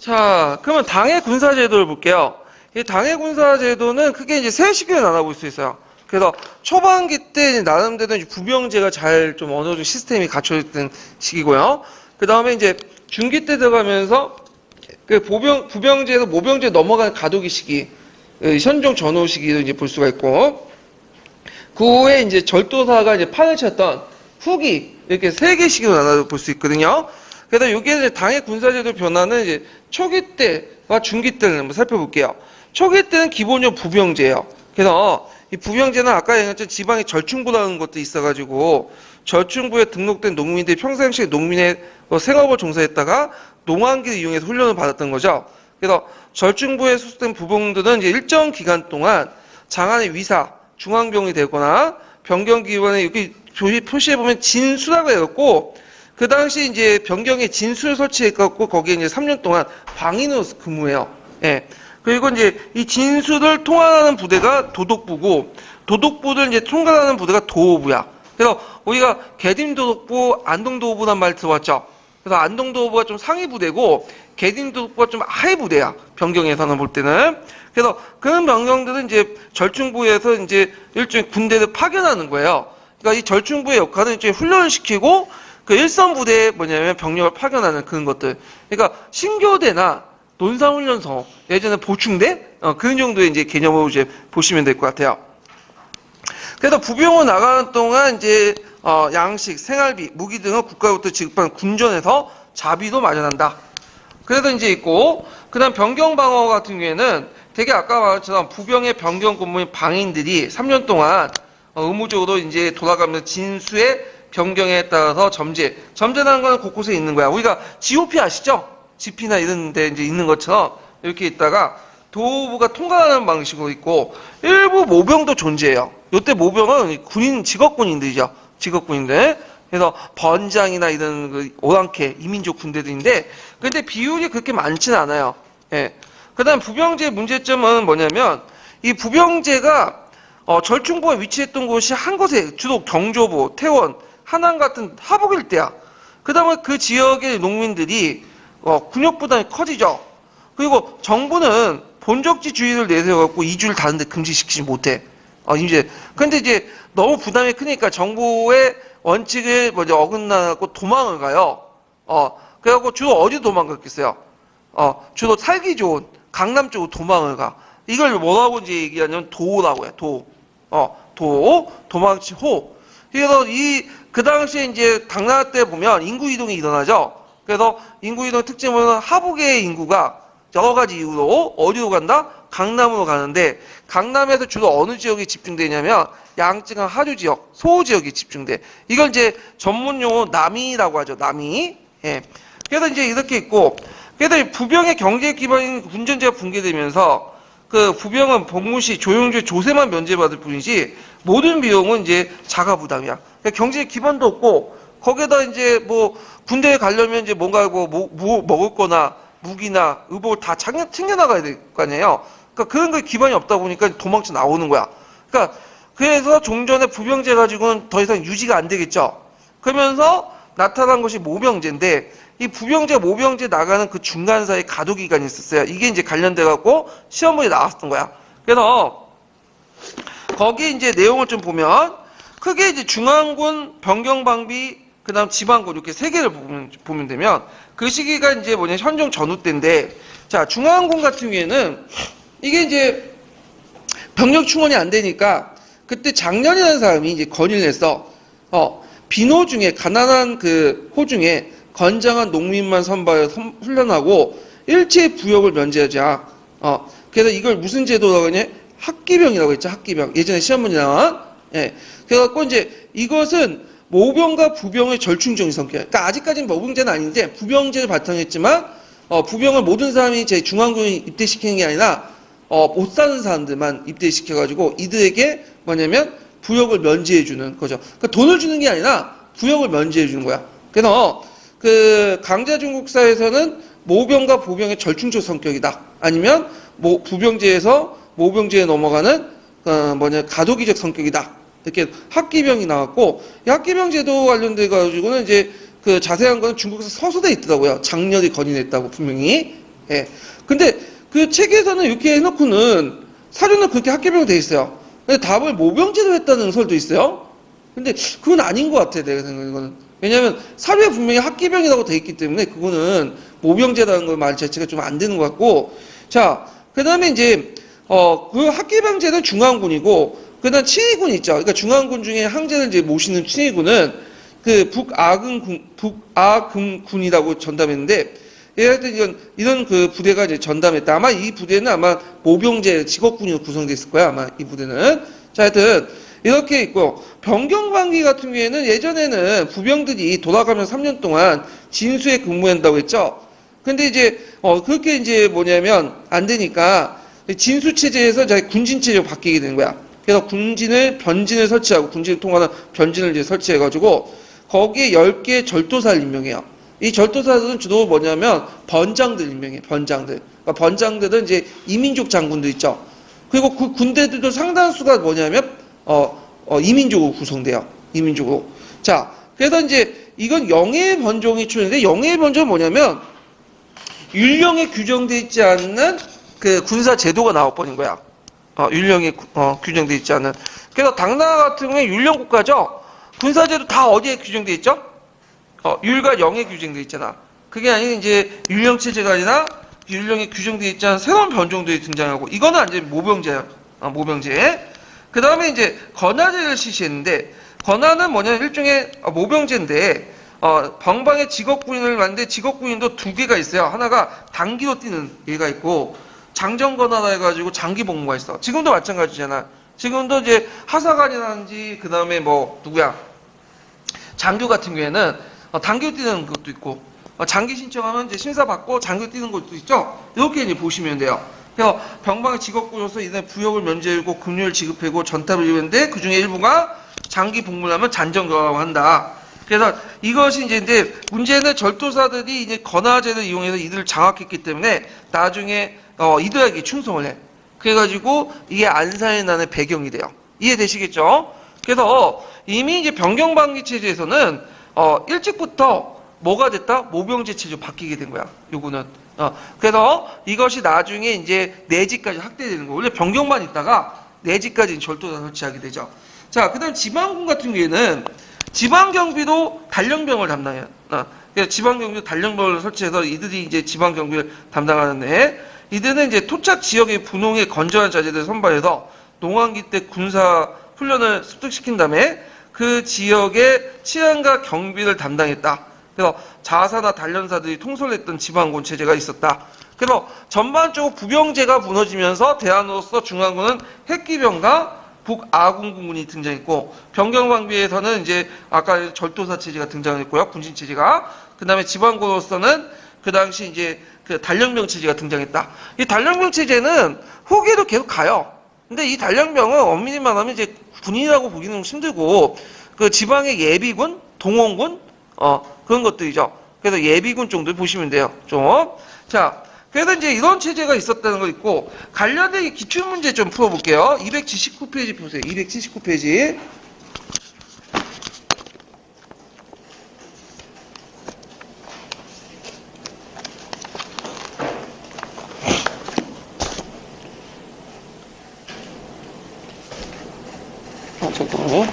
자, 그러면 당해 군사제도를 볼게요. 이 당해 군사제도는 크게 이제 세 시기로 나눠볼 수 있어요. 그래서 초반기 때 나름대로 이제 부병제가 잘 좀 어느 정도 시스템이 갖춰졌던 시기고요. 그 다음에 이제 중기 때 들어가면서 그 부병제에서 모병제 넘어가는 가도기 시기, 현종 전후 시기도 이제 볼 수가 있고, 그 후에 이제 절도사가 이제 판을 쳤던 후기, 이렇게 세 개 시기로 나눠 볼 수 있거든요. 그래서 여기에 이제 당해 군사제도 변화는 이제 초기 때와 중기 때를 한번 살펴볼게요. 초기 때는 기본적으로 부병제예요. 그래서 이 부병제는 아까 얘기했던 지방에 절충부라는 것도 있어가지고 절충부에 등록된 농민들이 평상시에 농민의 생업을 종사했다가 농한기를 이용해서 훈련을 받았던 거죠. 그래서 절충부에 소속된 부병들은 이제 일정 기간 동안 장안의 위사, 중앙병이 되거나 병경기관에 여기 표시해보면 진수라고 해갖고 그 당시 이제 변경에 진수를 설치해갖고 거기에 이제 3년 동안 방인으로 근무해요. 예. 그리고 이제 이 진수를 통할하는 부대가 도독부고 도독부를 이제 총괄하는 부대가 도호부야. 그래서 우리가 계림도독부, 안동도호부란 말 들어봤죠? 그래서 안동도호부가 좀 상위 부대고 계림도독부가 좀 하위 부대야. 변경에서는 볼 때는. 그래서 그런 변경들은 이제 절충부에서 이제 일종의 군대를 파견하는 거예요. 그러니까 이 절충부의 역할은 이제 훈련을 시키고 그 일선 부대에 뭐냐면 병력을 파견하는 그런 것들. 그러니까 신교대나 논사훈련소, 예전에 보충대? 그런 정도의 이제 개념으로 이제 보시면 될 것 같아요. 그래서 부병을 나가는 동안 이제, 양식, 생활비, 무기 등을 국가로부터 지급하는 군전에서 자비도 마련한다. 그래서 이제 있고, 그 다음 변경방어 같은 경우에는 되게 아까 말한 것처럼 부병의 변경 근무인 방인들이 3년 동안 의무적으로 이제 돌아가면서 진수의 변경에 따라서 점제라는 건 곳곳에 있는 거야. 우리가 GOP 아시죠? GP나 이런 데 이제 있는 것처럼 이렇게 있다가 도부가 통과하는 방식으로 있고 일부 모병도 존재해요. 이때 모병은 직업군인들이죠. 직업군인들. 그래서 번장이나 이런 그 오랑캐 이민족 군대들인데 근데 비율이 그렇게 많지는 않아요. 예. 그다음 부병제의 문제점은 뭐냐면 이 부병제가 절충부에 위치했던 곳이 한 곳에 주로 경조부, 태원, 하남 같은 하북 일대야. 그다음에 그 지역의 농민들이 군역 부담이 커지죠. 그리고 정부는 본적지주의를 내세워갖고 이주를 다른데 금지시키지 못해. 근데 이제 너무 부담이 크니까 정부의 원칙을 먼저 어긋나고 도망을 가요. 그래갖고 주로 어디로 도망갔겠어요? 주로 살기 좋은 강남 쪽으로 도망을 가. 이걸 뭐라고 이제 얘기하냐면 도라고 해. 도망치호. 그래서 그 당시에 이제 당나라 때 보면 인구 이동이 일어나죠. 그래서 인구 이동 특징은 하북의 인구가 여러 가지 이유로 어디로 간다? 강남으로 가는데 강남에서 주로 어느 지역이 집중되냐면 양쯔강 하류 지역, 소호 지역이 집중돼. 이걸 이제 전문 용어 남이라고 하죠. 남이. 예. 그래서 이제 이렇게 있고 그래서 부병의 경제 기반인 군전제가 붕괴되면서 그 부병은 복무시 조용조 조세만 면제받을 뿐이지 모든 비용은 이제 자가 부담이야. 그러니까 경제 기반도 없고 거기에다 이제 뭐 군대에 가려면 이제 뭔가 먹을 거나 무기나 의복을 다 챙겨 나가야 될 거 아니에요. 그러니까 그런 거 기반이 없다 보니까 도망쳐 나오는 거야. 그러니까 그래서 종전의 부병제 가지고는 더 이상 유지가 안 되겠죠. 그러면서 나타난 것이 모병제인데 이 부병제, 모병제 나가는 그 중간 사이에 가도 기간이 있었어요. 이게 이제 관련돼 갖고 시험문에 나왔던 거야. 그래서 거기 이제 내용을 좀 보면 크게 이제 중앙군, 변경방비, 그다음 지방군 이렇게 세 개를 보면 되면 그 시기가 이제 뭐냐 현종 전후 때인데 자 중앙군 같은 경우에는 이게 이제 병력 충원이 안 되니까 그때 장년이라는 사람이 이제 건의를 해서 비노 중에 가난한 그 호 중에 건장한 농민만 선발해 훈련하고 일체 부역을 면제하자. 그래서 이걸 무슨 제도라고 하냐? 학기병이라고 했죠. 학기병. 예전에 시험 문제 나온. 예. 그래갖고 이제 이것은 모병과 부병의 절충적인 성격. 그러니까 아직까지는 모병제는 아닌데 부병제를 바탕으로 했지만 부병을 모든 사람이 제 중앙군에 입대시키는 게 아니라 못 사는 사람들만 입대시켜가지고 이들에게 뭐냐면 부역을 면제해주는 거죠. 그러니까 돈을 주는 게 아니라 부역을 면제해주는 거야. 그래서 그 강자 중국사에서는 모병과 부병의 절충적 성격이다. 아니면 부병제에서 모병제에 넘어가는 가도기적 성격이다. 이렇게 학기병이 나왔고 이 학기병 제도 관련돼 가지고는 이제 그 자세한 거는 중국에서 서술돼 있더라고요. 장렬히 건의했다고 분명히. 예. 근데 그 책에서는 이렇게 해놓고는 사료는 그렇게 학계병으로 돼 있어요. 근데 답을 모병제로 했다는 설도 있어요. 근데 그건 아닌 것 같아, 내가 생각하는 거는. 왜냐면 사료에 분명히 학계병이라고 돼 있기 때문에 그거는 모병제라는 걸 말 자체가 좀 안 되는 것 같고. 자, 그 다음에 이제 그 학계병제는 중앙군이고, 그 다음 친위군 있죠. 그러니까 중앙군 중에 항제를 이제 모시는 친위군은 그 북아금군이라고 전담했는데, 하여튼 이런 그 부대가 이제 전담했다. 아마 이 부대는 아마 모병제 직업군으로 구성되어 있을 거야. 아마 이 부대는. 자, 하여튼 이렇게 있고, 병경반기 같은 경우에는 예전에는 부병들이 돌아가면 3년 동안 진수에 근무한다고 했죠. 근데 이제 그렇게 이제 뭐냐면 안 되니까 진수 체제에서 군진 체제로 바뀌게 되는 거야. 그래서 변진을 설치하고, 군진을 통과하는 변진을 이제 설치해가지고 거기에 10개의 절도사를 임명해요. 이 절도사들은 주로 뭐냐면 번장들 임명해요. 번장들. 그러니까 번장들은 이제 이민족 장군들 있죠. 그리고 그 군대들도 상당수가 뭐냐면 이민족으로 구성돼요. 이민족으로. 자, 그래서 이제 이건 영예의 번종이 추는데, 영예의 번종은 뭐냐면 율령에 규정되어 있지 않는 그 군사 제도가 나와버린 거야. 율령에 규정되어 있지 않은. 그래서 당나라 같은 경우에 율령 국가죠. 군사제도 다 어디에 규정되어 있죠? 율과 영에 규정되어 있잖아. 그게 아니라 이제 율령 체제가 아니라 율령에 규정되어 있지 않은 새로운 변종들이 등장하고, 이거는 완전 모병제야. 모병제. 그 다음에 이제 건화제를 실시했는데, 건화는 뭐냐면 일종의 모병제인데, 방방의 직업군인을 만드는데, 직업군인도 두 개가 있어요. 하나가 단기로 뛰는 얘가 있고, 장정건화라 해가지고 장기 복무가 있어. 지금도 마찬가지잖아. 지금도 이제 하사관이라든지, 그 다음에 장교 같은 경우에는 단기로 뛰는 것도 있고, 장기 신청하면 이제 심사받고 장기로 뛰는 것도 있죠. 이렇게 이제 보시면 돼요. 그래서 병방의 직업군으로서 이들 부역을 면제하고 금융을 지급하고 전탑을 이루는데, 그 중에 일부가 장기 복무를 하면 잔정교화라고 한다. 그래서 이것이 이제 문제는 절도사들이 이제 건화제를 이용해서 이들을 장악했기 때문에 나중에 이들에게 충성을 해. 그래가지고 이게 안사의 난의 배경이 돼요. 이해되시겠죠? 그래서 이미 이제 병경방기 체제에서는 일찍부터 뭐가 됐다? 모병제 체제로 바뀌게 된 거야. 요거는. 그래서 이것이 나중에 이제 내지까지 확대되는 거예요. 원래 병경만 있다가 내지까지 절도사 설치하게 되죠. 자, 그 다음 지방군 같은 경우에는 지방경비도 단령병을 담당해요. 그래서 지방경비도 단령병을 설치해서 이들이 이제 지방경비를 담당하는데, 이들은 이제 토착 지역의 분홍의 건조한 자재들을 선발해서 농한기 때 군사 훈련을 습득시킨 다음에 그 지역의 치안과 경비를 담당했다. 그래서 자사나 단련사들이 통솔했던 지방군 체제가 있었다. 그래서 전반적으로 부병제가 무너지면서 대안으로서 중앙군은 핵기병과 북아군군이 등장했고, 병경방비에서는 이제 아까 절도사 체제가 등장했고요, 군진 체제가. 그 다음에 지방군으로서는 그 당시 이제 그 단령병 체제가 등장했다. 이 단령병 체제는 후기도 계속 가요. 근데 이 단령병은 엄밀히 말하면 이제 군인이라고 보기는 힘들고, 그 지방의 예비군, 동원군, 그런 것들이죠. 그래서 예비군 정도 보시면 돼요. 좀. 자, 그래서 이제 이런 체제가 있었다는 거 있고, 관련된 기출문제 좀 풀어볼게요. 279페이지 보세요. 279페이지. 잠깐만요.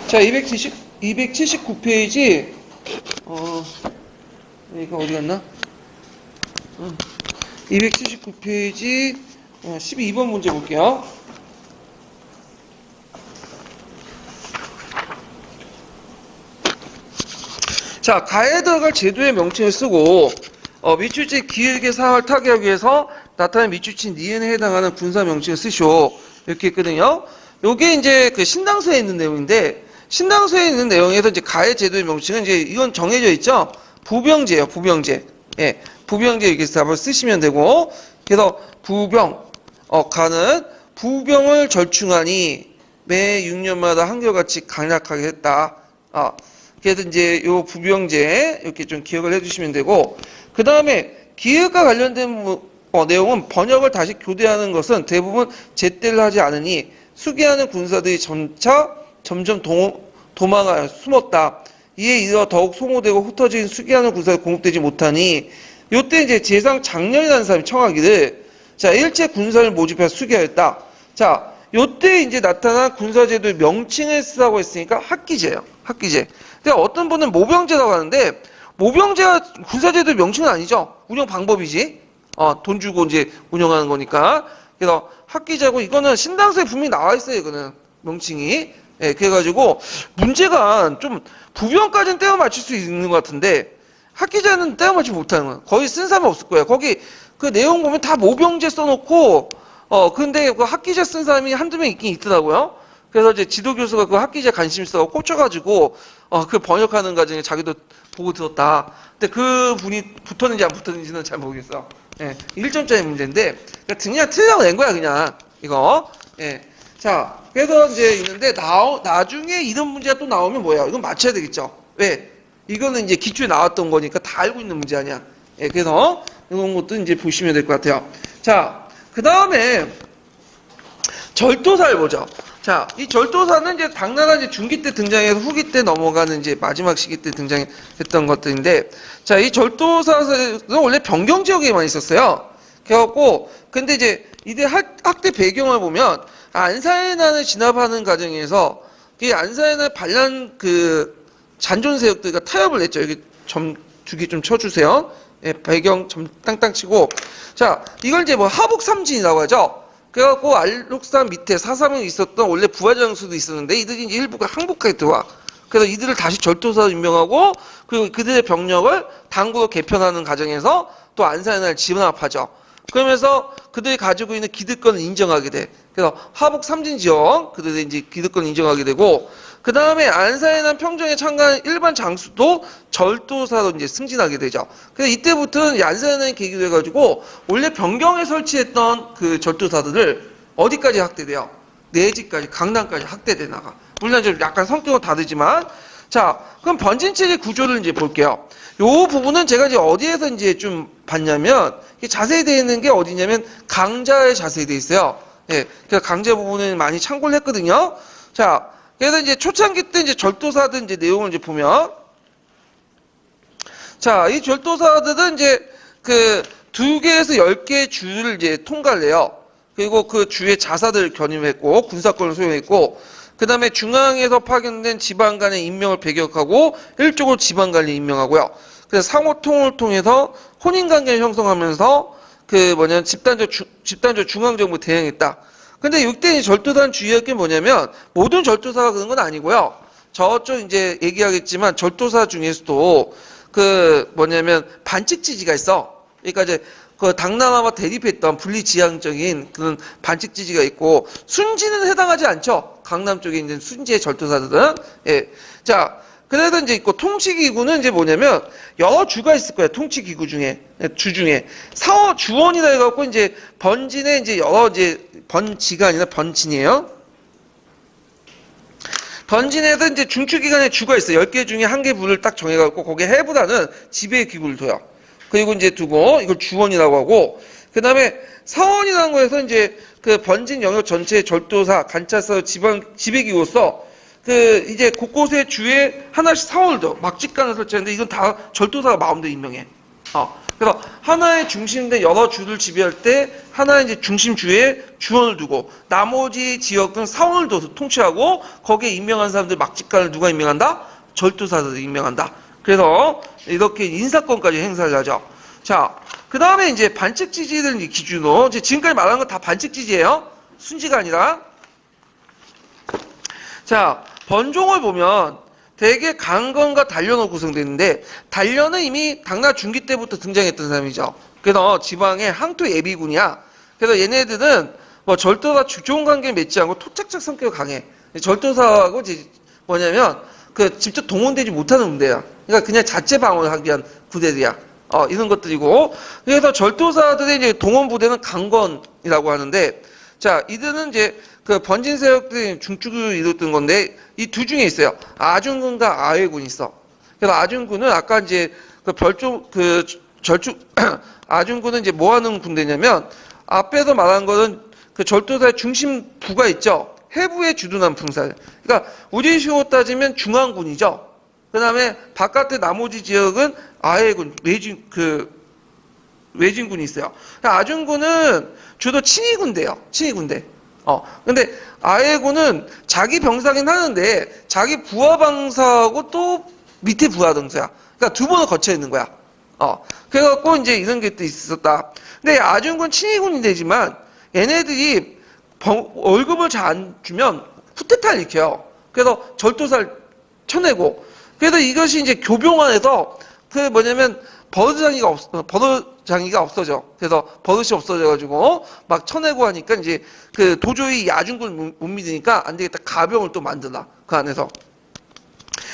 자, 279페이지. 이거 어디 갔나? 279페이지 12번 문제 볼게요. 자, 가에 들어갈 제도의 명칭을 쓰고 미추치 기획의 사활 타개하기 위해서 나타낸 미추치 니은에 해당하는 군사 명칭을 쓰시오. 이렇게 했거든요. 요게 이제 그 신당서에 있는 내용인데, 신당서에 있는 내용에서 이제 가해 제도의 명칭은 이제 이건 정해져 있죠. 부병제예요. 부병제. 예. 부병제 이렇게 답을 쓰시면 되고, 그래서 부병, 가는 부병을 절충하니 매 6년마다 한결같이 강력하게 했다. 그래서 이제 요 부병제 이렇게 좀 기억을 해주시면 되고, 그 다음에 기획과 관련된 내용은 번역을 다시 교대하는 것은 대부분 제때를 하지 않으니 수기하는 군사들이 점점 도망하여 숨었다. 이에 이어 더욱 소모되고 흩어진 수기하는 군사에 공급되지 못하니 요때 이제 재상 장렬이라는 사람이 청하기를 자, 일제 군사를 모집해서 수기하였다. 자, 요때 이제 나타난 군사제도의 명칭을 쓰라고 했으니까 학기제예요. 학기제. 근데 어떤 분은 모병제라고 하는데 모병제가 군사제도의 명칭은 아니죠. 운영 방법이지. 돈 주고 이제 운영하는 거니까. 그래서 학기제고 이거는 신당서에 분명히 나와 있어요. 이거는 명칭이. 예, 그래가지고 문제가 좀 부병까지는 떼어 맞출 수 있는 것 같은데 학기제는 떼어 맞추지 못하는 거예요. 거의 쓴 사람이 없을 거예요. 거기 그 내용 보면 다 모병제 써놓고 근데 그 학기제 쓴 사람이 한두 명 있긴 있더라고요. 그래서 이제 지도교수가 그 학기제 관심 있어서 꽂혀가지고 그 번역하는 과정에 자기도 보고 들었다. 근데 그 분이 붙었는지 안 붙었는지는 잘 모르겠어. 예, 1점짜리 문제인데 그냥 틀려고 낸 거야 그냥 이거. 예. 자, 그래서 이제 있는데 나중에 이런 문제가 또 나오면 뭐야? 이건 맞춰야 되겠죠. 왜? 이거는 이제 기초에 나왔던 거니까 다 알고 있는 문제 아니야. 예, 그래서 이런 것도 이제 보시면 될 것 같아요. 자, 그 다음에 절도사를 보죠. 자, 이 절도사는 이제 당나라 이제 중기 때 등장해서 후기 때 넘어가는 이제 마지막 시기 때 등장했던 것들인데, 자, 이 절도사는 원래 변경 지역에만 있었어요. 그래갖고, 근데 이제 이때 학대 배경을 보면 안사해난을 진압하는 과정에서 이 안사해난 반란 그 잔존 세력들과 타협을 했죠. 여기 점 두 개 좀 쳐주세요. 예, 배경 점 땅땅 치고. 자, 이걸 이제 뭐 하복삼진이라고 하죠. 그래갖고 알록산 밑에 사사명이 있었던 원래 부하장수도 있었는데 이들이 이제 일부가 항복하게 들어와. 그래서 이들을 다시 절도사로 임명하고 그리고 그들의 병력을 당구로 개편하는 과정에서 또 안사해난을 진압하죠. 그러면서 그들이 가지고 있는 기득권을 인정하게 돼. 그래서 하복 삼진지역 그들의 이제 기득권을 인정하게 되고 그 다음에 안사해난 평정에 참가한 일반 장수도 절도사로 이제 승진하게 되죠. 그래서 이때부터는 안사해난이 계기로 해가지고 원래 변경에 설치했던 그 절도사들을 어디까지 학대돼요? 내지까지 강남까지 학대돼 나가. 물론 좀 약간 성격은 다르지만 자, 그럼 번진체제 구조를 이제 볼게요. 요 부분은 제가 이제 어디에서 이제 좀 봤냐면 자세히 되어 있는 게 어디냐면 강자에 자세히 되어 있어요. 예, 그래서 강자 부분은 많이 참고를 했거든요. 자, 그래서 이제 초창기 때 이제 절도사들 이제 내용을 이제 보면 자, 이 절도사들은 이제 그 2개에서 10개의 주를 이제 통과를 해요. 그리고 그 주의 자사들을 견임했고 군사권을 소유했고 그 다음에 중앙에서 파견된 지방 간의 임명을 배격하고 일적으로 지방 관리 임명하고요. 그래서 상호 통을 통해서 혼인관계를 형성하면서 그 뭐냐면 집단적 중앙정부 대행했다. 근데 이때 절도사는 주의할 게 뭐냐면 모든 절도사가 그런 건 아니고요. 저쪽 이제 얘기하겠지만 절도사 중에서도 그 뭐냐면 반칙지지가 있어. 그러니까 이제 그 당나라와 대립했던 분리지향적인 그런 반칙지지가 있고 순지는 해당하지 않죠. 강남 쪽에 있는 순지의 절도사들은. 예. 자, 그래서 이제 있고 통치기구는 이제 뭐냐면 여러 주가 있을 거예요. 통치기구 중에 주 중에 사원 주원이라 해갖고 이제 번진에 이제 여러 이제 번지가 아니라 번진이에요. 번진에서 이제 중추기관에 주가 있어요. 10개 중에 1개 부를 딱 정해갖고 거기에 해부라는 지배의 기구를 둬요. 그리고 이제 두고 이걸 주원이라고 하고 그 다음에 사원이라는 거에서 이제 그 번진 영역 전체의 절도사, 관찰사, 지배기구로서 그 이제 곳곳에 주에 하나씩 사원을 둬. 막직관을 설치하는데 이건 다 절도사가 마음대로 임명해. 그래서 하나의 중심된 여러 주를 지배할 때 하나의 이제 중심주에 주원을 두고 나머지 지역은 사원을 둬서 통치하고 거기에 임명한 사람들 막직관을 누가 임명한다? 절도사들이 임명한다. 그래서 이렇게 인사권까지 행사를 하죠. 자, 그 다음에 이제 반칙지지를 기준으로 지금까지 말한 건 다 반칙지지예요. 순지가 아니라. 자, 번종을 보면 대개 강건과 단련으로 구성되는데 단련은 이미 당나라 중기 때부터 등장했던 사람이죠. 그래서 지방의 항토 예비군이야. 그래서 얘네들은 뭐 절도사 주종 관계를 맺지 않고 토착적 성격이 강해. 절도사하고 뭐냐면 그 직접 동원되지 못하는 군대야. 그러니까 그냥 자체 방어를 하기 위한 부대들이야. 이런 것들이고. 그래서 절도사들의 이제 동원 부대는 강건이라고 하는데, 자, 이들은 이제 그 번진 세력들이 중축을 이뤘던 건데, 이 두 중에 있어요. 아준군과 아회군이 있어. 그래서 아준군은 아까 이제 그 아준군은 이제 뭐 하는 군대냐면, 앞에서 말한 거는 그 절도사의 중심부가 있죠. 해부에 주둔한 풍살. 그러니까 우리식으로 따지면 중앙군이죠. 그 다음에 바깥의 나머지 지역은 아해군, 외진군이 있어요. 아준군은 주로 친위군대예요. 친위군대. 근데 아해군은 자기 병사긴 하는데 자기 부하 병사하고 또 밑에 부하 병사야. 그러니까 두 번을 거쳐 있는 거야. 그래갖고 이제 이런 게 또 있었다. 근데 아준군 친위군이 되지만 얘네들이 월급을 잘 안 주면 후퇴타를 일으켜요. 그래서 절도사를 쳐내고, 그래서 이것이 이제 교병안에서 그 뭐냐면 버릇장이가 없어져. 그래서 버릇이 없어져가지고 막 쳐내고 하니까 이제 그 도저히 아준군을 못 믿으니까 안 되겠다. 가병을 또 만들라. 그 안에서.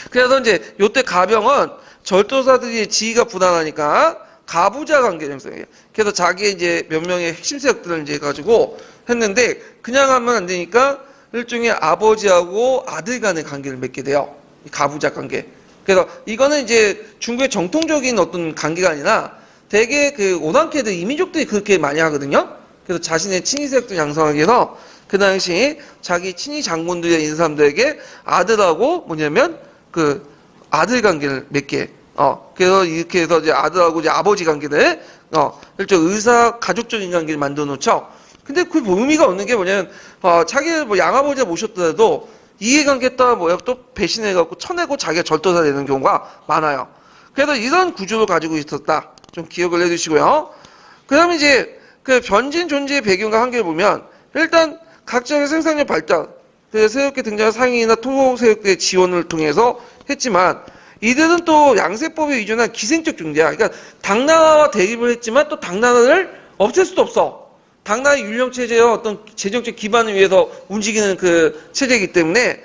그래서 이제 요때 가병은 절도사들이 지위가 부당하니까 가부자 관계 형성이에요. 그래서 자기의 이제 몇 명의 핵심 세력들을 이제 가지고 했는데 그냥 하면 안 되니까 일종의 아버지하고 아들 간의 관계를 맺게 돼요. 가부자 관계. 그래서 이거는 이제 중국의 정통적인 어떤 관계가 아니라 되게 그 오랑캐들 이민족들이 그렇게 많이 하거든요. 그래서 자신의 친위 세력들 양성하기 위해서 그 당시 자기 친위 장군들이 있는 사람들에게 아들하고 뭐냐면 그 아들 관계를 맺게. 그래서 이렇게 해서 이제 아들하고 이제 아버지 관계를 일종 의사 가족적인 관계를 만들어 놓죠. 근데 그 의미가 없는 게 뭐냐면 자기를 뭐 양아버지가 모셨더라도 이해관계 따라 뭐야 또 배신해갖고 쳐내고 자기가 절도사 되는 경우가 많아요. 그래서 이런 구조를 가지고 있었다. 좀 기억을 해두시고요. 그 다음에 이제 그 변진 존재의 배경과 한계를 보면 일단 각자의 생산력 발달, 그래서 새롭게 등장한 상인이나 토목세력들의 지원을 통해서 했지만 이들은 또 양세법에 의존한 기생적 존재야. 그러니까 당나라와 대립을 했지만 또 당나라를 없앨 수도 없어. 당나라의 율령체제와 어떤 재정적 기반을 위해서 움직이는 그 체제이기 때문에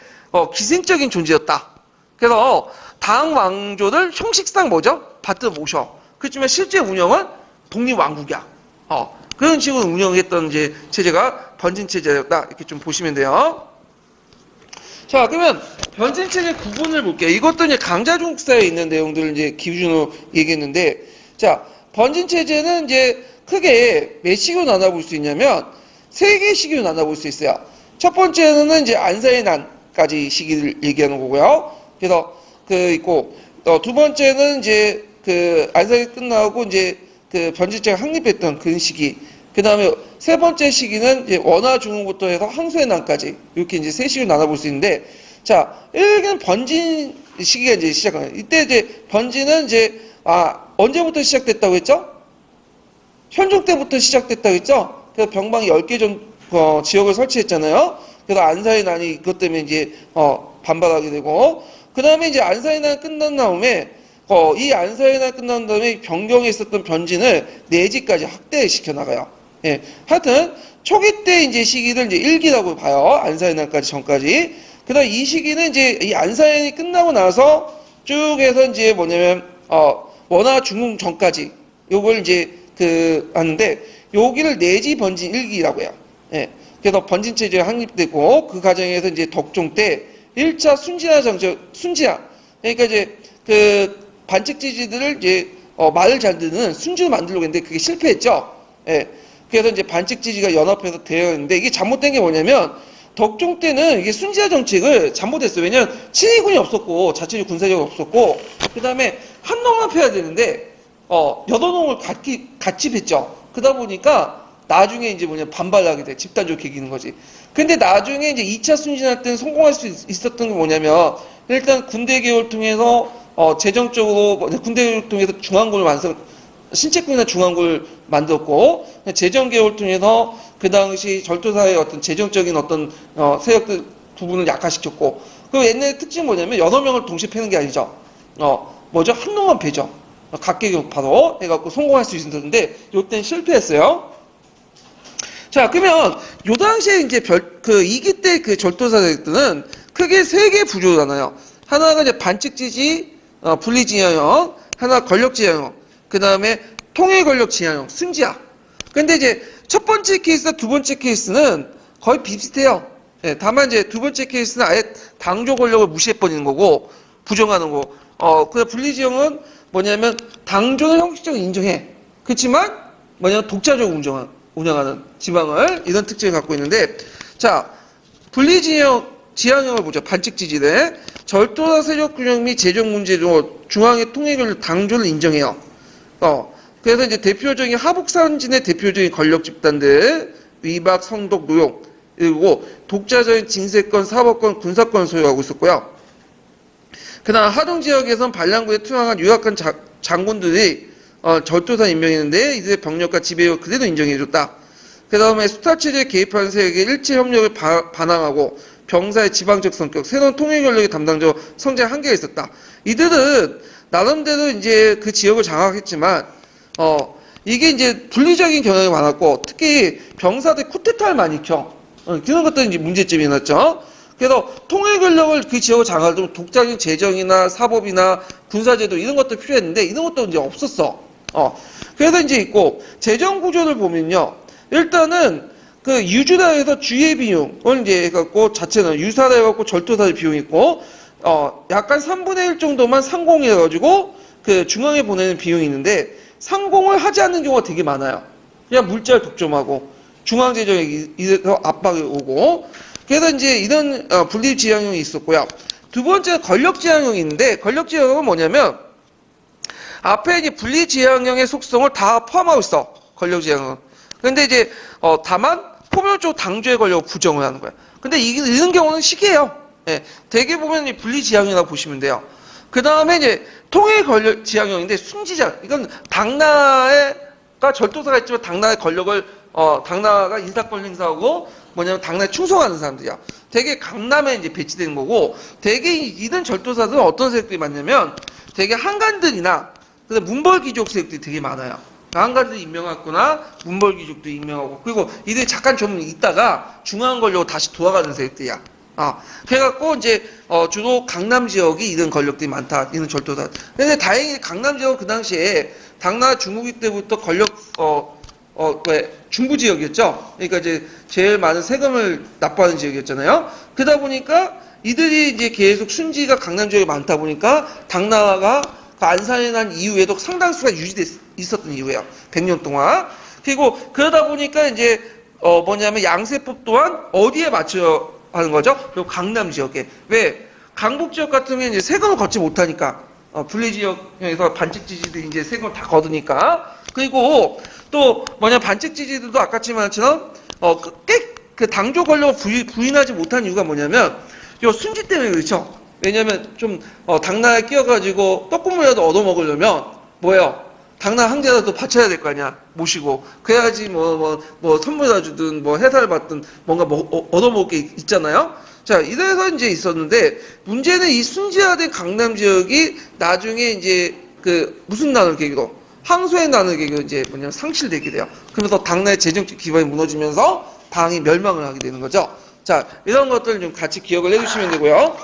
기생적인 존재였다. 그래서 당 왕조를 형식상 뭐죠? 받들어 모셔. 그렇지만 실제 운영은 독립왕국이야. 그런 식으로 운영했던 이제 체제가 변진체제였다. 이렇게 좀 보시면 돼요. 자, 그러면 변진체제 구분을 볼게요. 이것도 이제 강자중국사에 있는 내용들을 이제 기준으로 얘기했는데, 자, 변진체제는 이제 크게 몇 시기로 나눠볼 수 있냐면, 세 개의 시기로 나눠볼 수 있어요. 첫 번째는 이제 안사의 난까지 시기를 얘기하는 거고요. 그래서 있고, 두 번째는 이제 안사가 끝나고 이제 변진체가 확립했던 그 시기. 그 다음에 세 번째 시기는 이제 원화중흥부터 해서 항소의 난까지 이렇게 이제 세 시기로 나눠볼 수 있는데, 자, 1기는 변진 시기가 이제 시작합니다. 이때 이제 변진은 이제 언제부터 시작됐다고 했죠? 현종 때부터 시작됐다고 했죠? 그래서 병방 10개 지역을 설치했잖아요. 그래서 안사의 난이 그것 때문에 이제 반발하게 되고, 그 다음에 이제 안사의 난 끝난 다음에 이 안사의 난 끝난 다음에 변경에 있었던 변진을 내지까지 확대시켜 나가요. 예. 하여튼, 초기 때 이제 시기를 이제 1기라고 봐요. 안사의 날까지 전까지. 그 다음 이 시기는 이제 이 안사의 난이 끝나고 나서 쭉 해서 이제 뭐냐면, 원화 중흥 전까지. 요걸 이제 하는데, 여기를 내지 변진 1기라고 해요. 예. 그래서 변진체제가 확립되고, 그 과정에서 이제 덕종 때 1차 순진화 정책, 순진화. 그러니까 이제 반칙지지들을 이제, 말을 잘 듣는 순주를 만들려고 했는데 그게 실패했죠. 예. 그래서 이제 반칙지지가 연합해서 되었는데 이게 잘못된 게 뭐냐면 덕종 때는 이게 순지화 정책을 잘못했어요. 왜냐면 친위군이 없었고 자체적 군사력이 없었고 그 다음에 한 놈만 펴야 되는데 여러 놈을 같이 폈죠. 그러다 보니까 나중에 이제 반발하게 돼. 집단적으로 개기는 거지. 근데 나중에 이제 2차 순진할 때는 성공할 수 있었던 게 뭐냐면 일단 군대 개혁을 통해서 재정적으로 군대 개혁을 통해서 중앙군을 신체군이나 중앙군을 만들었고 재정 개혁을 통해서 그 당시 절도사의 어떤 재정적인 어떤 세력들 부분을 약화시켰고 그리고 옛날의 특징이 뭐냐면 여러 명을 동시에 패는 게 아니죠. 뭐죠? 한 놈만 패죠. 각계격파로 해갖고 성공할 수 있었는데 요때는 실패했어요. 자, 그러면 요 당시에 이제 2기 때 그 절도사들은 크게 세 개의 구조로 나눠요. 하나가 이제 반칙지지, 분리지향형, 하나 권력지향형, 그 다음에 통일권력지향형, 순지화. 근데 이제 첫 번째 케이스와 두 번째 케이스는 거의 비슷해요. 예, 다만 이제 두 번째 케이스는 아예 당조 권력을 무시해버리는 거고, 부정하는 거. 그 분리지형은 뭐냐면, 당조는 형식적으로 인정해. 그렇지만, 뭐냐면 독자적으로 운영하는 지방을, 이런 특징을 갖고 있는데, 자, 지향형을 보죠. 반칙지지대. 절도사 세력 균형 및 재정 문제로 중앙의 통일을 당조를 인정해요. 그래서 이제 대표적인 하북산진의 대표적인 권력 집단들, 위박, 성독, 노용, 그리고 독자적인 징세권, 사법권, 군사권을 소유하고 있었고요. 그다음 하동 지역에선 반란군에 투항한 유학한 장군들이 절도사 임명했는데 이들의 병력과 지배력을 그대로 인정해줬다. 그 다음에 수탈체제에 개입하는 세력의 일체 협력을 반항하고 병사의 지방적 성격, 새로운 통일 권력의 담당자로 성장의 한계가 있었다. 이들은 나름대로 이제 그 지역을 장악했지만 이게 이제 분리적인 경향이 많았고 특히 병사들 쿠데타를 많이 일으켜 그런 것들이 이제 문제점이 났죠. 그래서 통일 권력을 그 지역을 장악하려면 독자적인 재정이나 사법이나 군사제도 이런 것도 필요했는데 이런 것도 이제 없었어. 그래서 이제 있고 재정 구조를 보면요. 일단은 그 유주다에서 주의 비용을 이제 해갖고 자체는 유사라 해갖고 절도사의 비용이 있고 약간 3분의 1 정도만 상공해 가지고 그 중앙에 보내는 비용이 있는데 상공을 하지 않는 경우가 되게 많아요. 그냥 물자를 독점하고 중앙 재정에 이래서 압박이 오고 그래서 이제 이런 분립 지향형이 있었고요. 두 번째 권력 지향형이 있는데 권력 지향형은 뭐냐면 앞에 이제 분리 지향형의 속성을 다 포함하고 있어. 권력 지향형은. 근데 이제 다만 포괄적으로 당조의 권력을 부정을 하는 거야. 근데 이런 경우는 시기예요. 예, 대개 보면 이 분리 지향형이라고 보시면 돼요. 그 다음에 이제 통일 권력 지향형인데 순지자. 이건 당나가 절도사가 있지만 당나의 권력을 당나가 인사권 행사하고 뭐냐면 당나에 충성하는 사람들이야. 대개 강남에 이제 배치되는 거고 대개 이런 절도사들은 어떤 세력들이 많냐면 대개 한간들이나 문벌귀족 세력들이 되게 많아요. 한간들이 임명했거나 문벌귀족도 임명하고 그리고 이들이 잠깐 좀 있다가 중앙 권력으로 다시 돌아가는 세력들이야. 그래갖고 이제 주로 강남 지역이 이런 권력들이 많다. 이런 절도사. 근데 다행히 강남 지역은 그 당시에 당나라 중국이 때부터 권력 중부 지역이었죠. 그러니까 이제 제일 많은 세금을 납부하는 지역이었잖아요. 그러다 보니까 이들이 이제 계속 순지가 강남 지역에 많다 보니까 당나라가 그 안산에 난 이후에도 상당수가 있었던 이유예요. 100년 동안. 그리고 그러다 보니까 이제 뭐냐면 양세법 또한 어디에 맞춰 하는 거죠? 강남 지역에. 왜? 강북 지역 같은 경우에 이제 세금을 걷지 못하니까 분리 지역에서 반칙지지들이 이제 세금을 다 걷으니까. 그리고 또 뭐냐 반칙지지들도 아까처럼 그 당조 권력을 부인하지 못한 이유가 뭐냐면 요 순지 때문에 그렇죠. 왜냐면 좀 당나라에 끼어가지고 떡국물이라도 얻어먹으려면 뭐예요? 당나라 황제라도 바쳐야 될 거 아니야. 모시고 그래야지 뭐 선물을 주든 뭐 해사를 받든 뭔가 얻어먹을 게 있잖아요. 자 이래서 이제 있었는데 문제는 이 순지화된 강남 지역이 나중에 이제 그 무슨 난을 계기로 항소의 난을 계기로 이제 뭐냐면 상실되게 돼요. 그러면서 당나라의 재정적 기반이 무너지면서 당이 멸망을 하게 되는 거죠. 자 이런 것들 좀 같이 기억을 해주시면 되고요.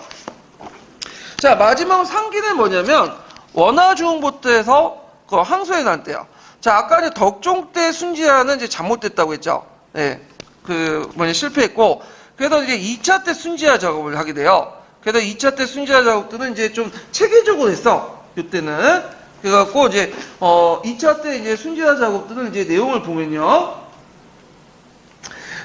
자 마지막 상기는 뭐냐면 원화중흥부터해서 그 항소의 난 때요. 자 아까 이제 덕종 때 순지화는 이제 잘못됐다고 했죠. 예, 그 실패했고 그래서 이제 2차 때 순지화 작업을 하게 돼요. 그래서 2차 때 순지화 작업들은 이제 좀 체계적으로 했어. 이때는 그래갖고 이제 2차 때 이제 순지화 작업들은 이제 내용을 보면요.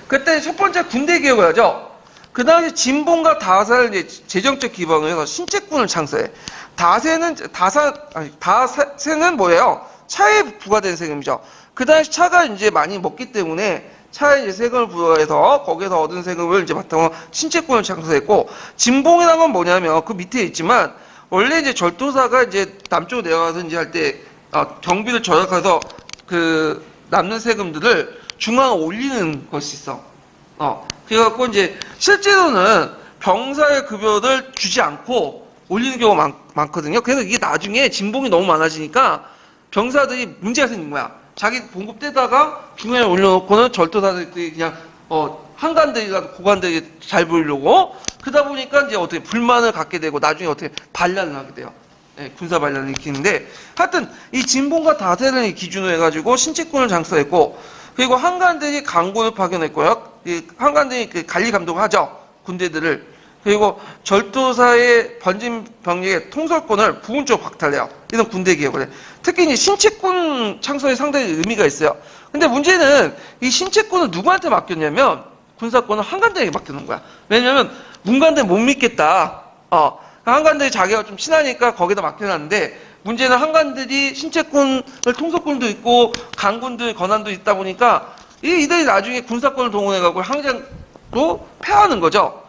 그때 첫 번째 군대 개혁을 하죠. 그 당시 진봉과 다사를 이제 재정적 기반으로 해서 신체군을 창설해. 다세는 뭐예요? 차에 부과된 세금이죠. 그 당시 차가 이제 많이 먹기 때문에 차에 이제 세금을 부과해서 거기에서 얻은 세금을 이제 바탕으로 신체권을 창설했고, 진봉이라는 건 뭐냐면 그 밑에 있지만 원래 이제 절도사가 이제 남쪽으로 내려가서 이제 할 때 경비를 절약해서 그 남는 세금들을 중앙에 올리는 것이 있어. 그래갖고 이제 실제로는 병사의 급여를 주지 않고 올리는 경우가 많거든요. 그래서 이게 나중에 진봉이 너무 많아지니까 병사들이 문제가 생긴 거야. 자기 봉급 떼다가 중간에 올려놓고는 절도사들이 그냥 한간들이라도 고관들이 잘 보이려고 그러다 보니까 이제 어떻게 불만을 갖게 되고 나중에 어떻게 반란을 하게 돼요. 예, 군사 반란을 일으키는데 하여튼 이 진봉과 다세를 기준으로 해가지고 신체권을 장사했고 그리고 한간들이 강군을 파견했고요. 한간들이 그 관리 감독을 하죠. 군대들을. 그리고 절도사의 번진 병력의 통솔권을 부분적으로 박탈해요. 이런 군대 개혁을 해. 특히 이제 신체권 창설에 상당히 의미가 있어요. 근데 문제는 이 신체권을 누구한테 맡겼냐면 군사권을 한간들에게 맡겨놓은 거야. 왜냐면 문간들 못 믿겠다. 한간들이 자기가 좀 친하니까 거기다 맡겨놨는데 문제는 한간들이 신체권을 통속권도 있고 강군들 권한도 있다 보니까 이들이 나중에 군사권을 동원해가지고 항쟁도 패하는 거죠.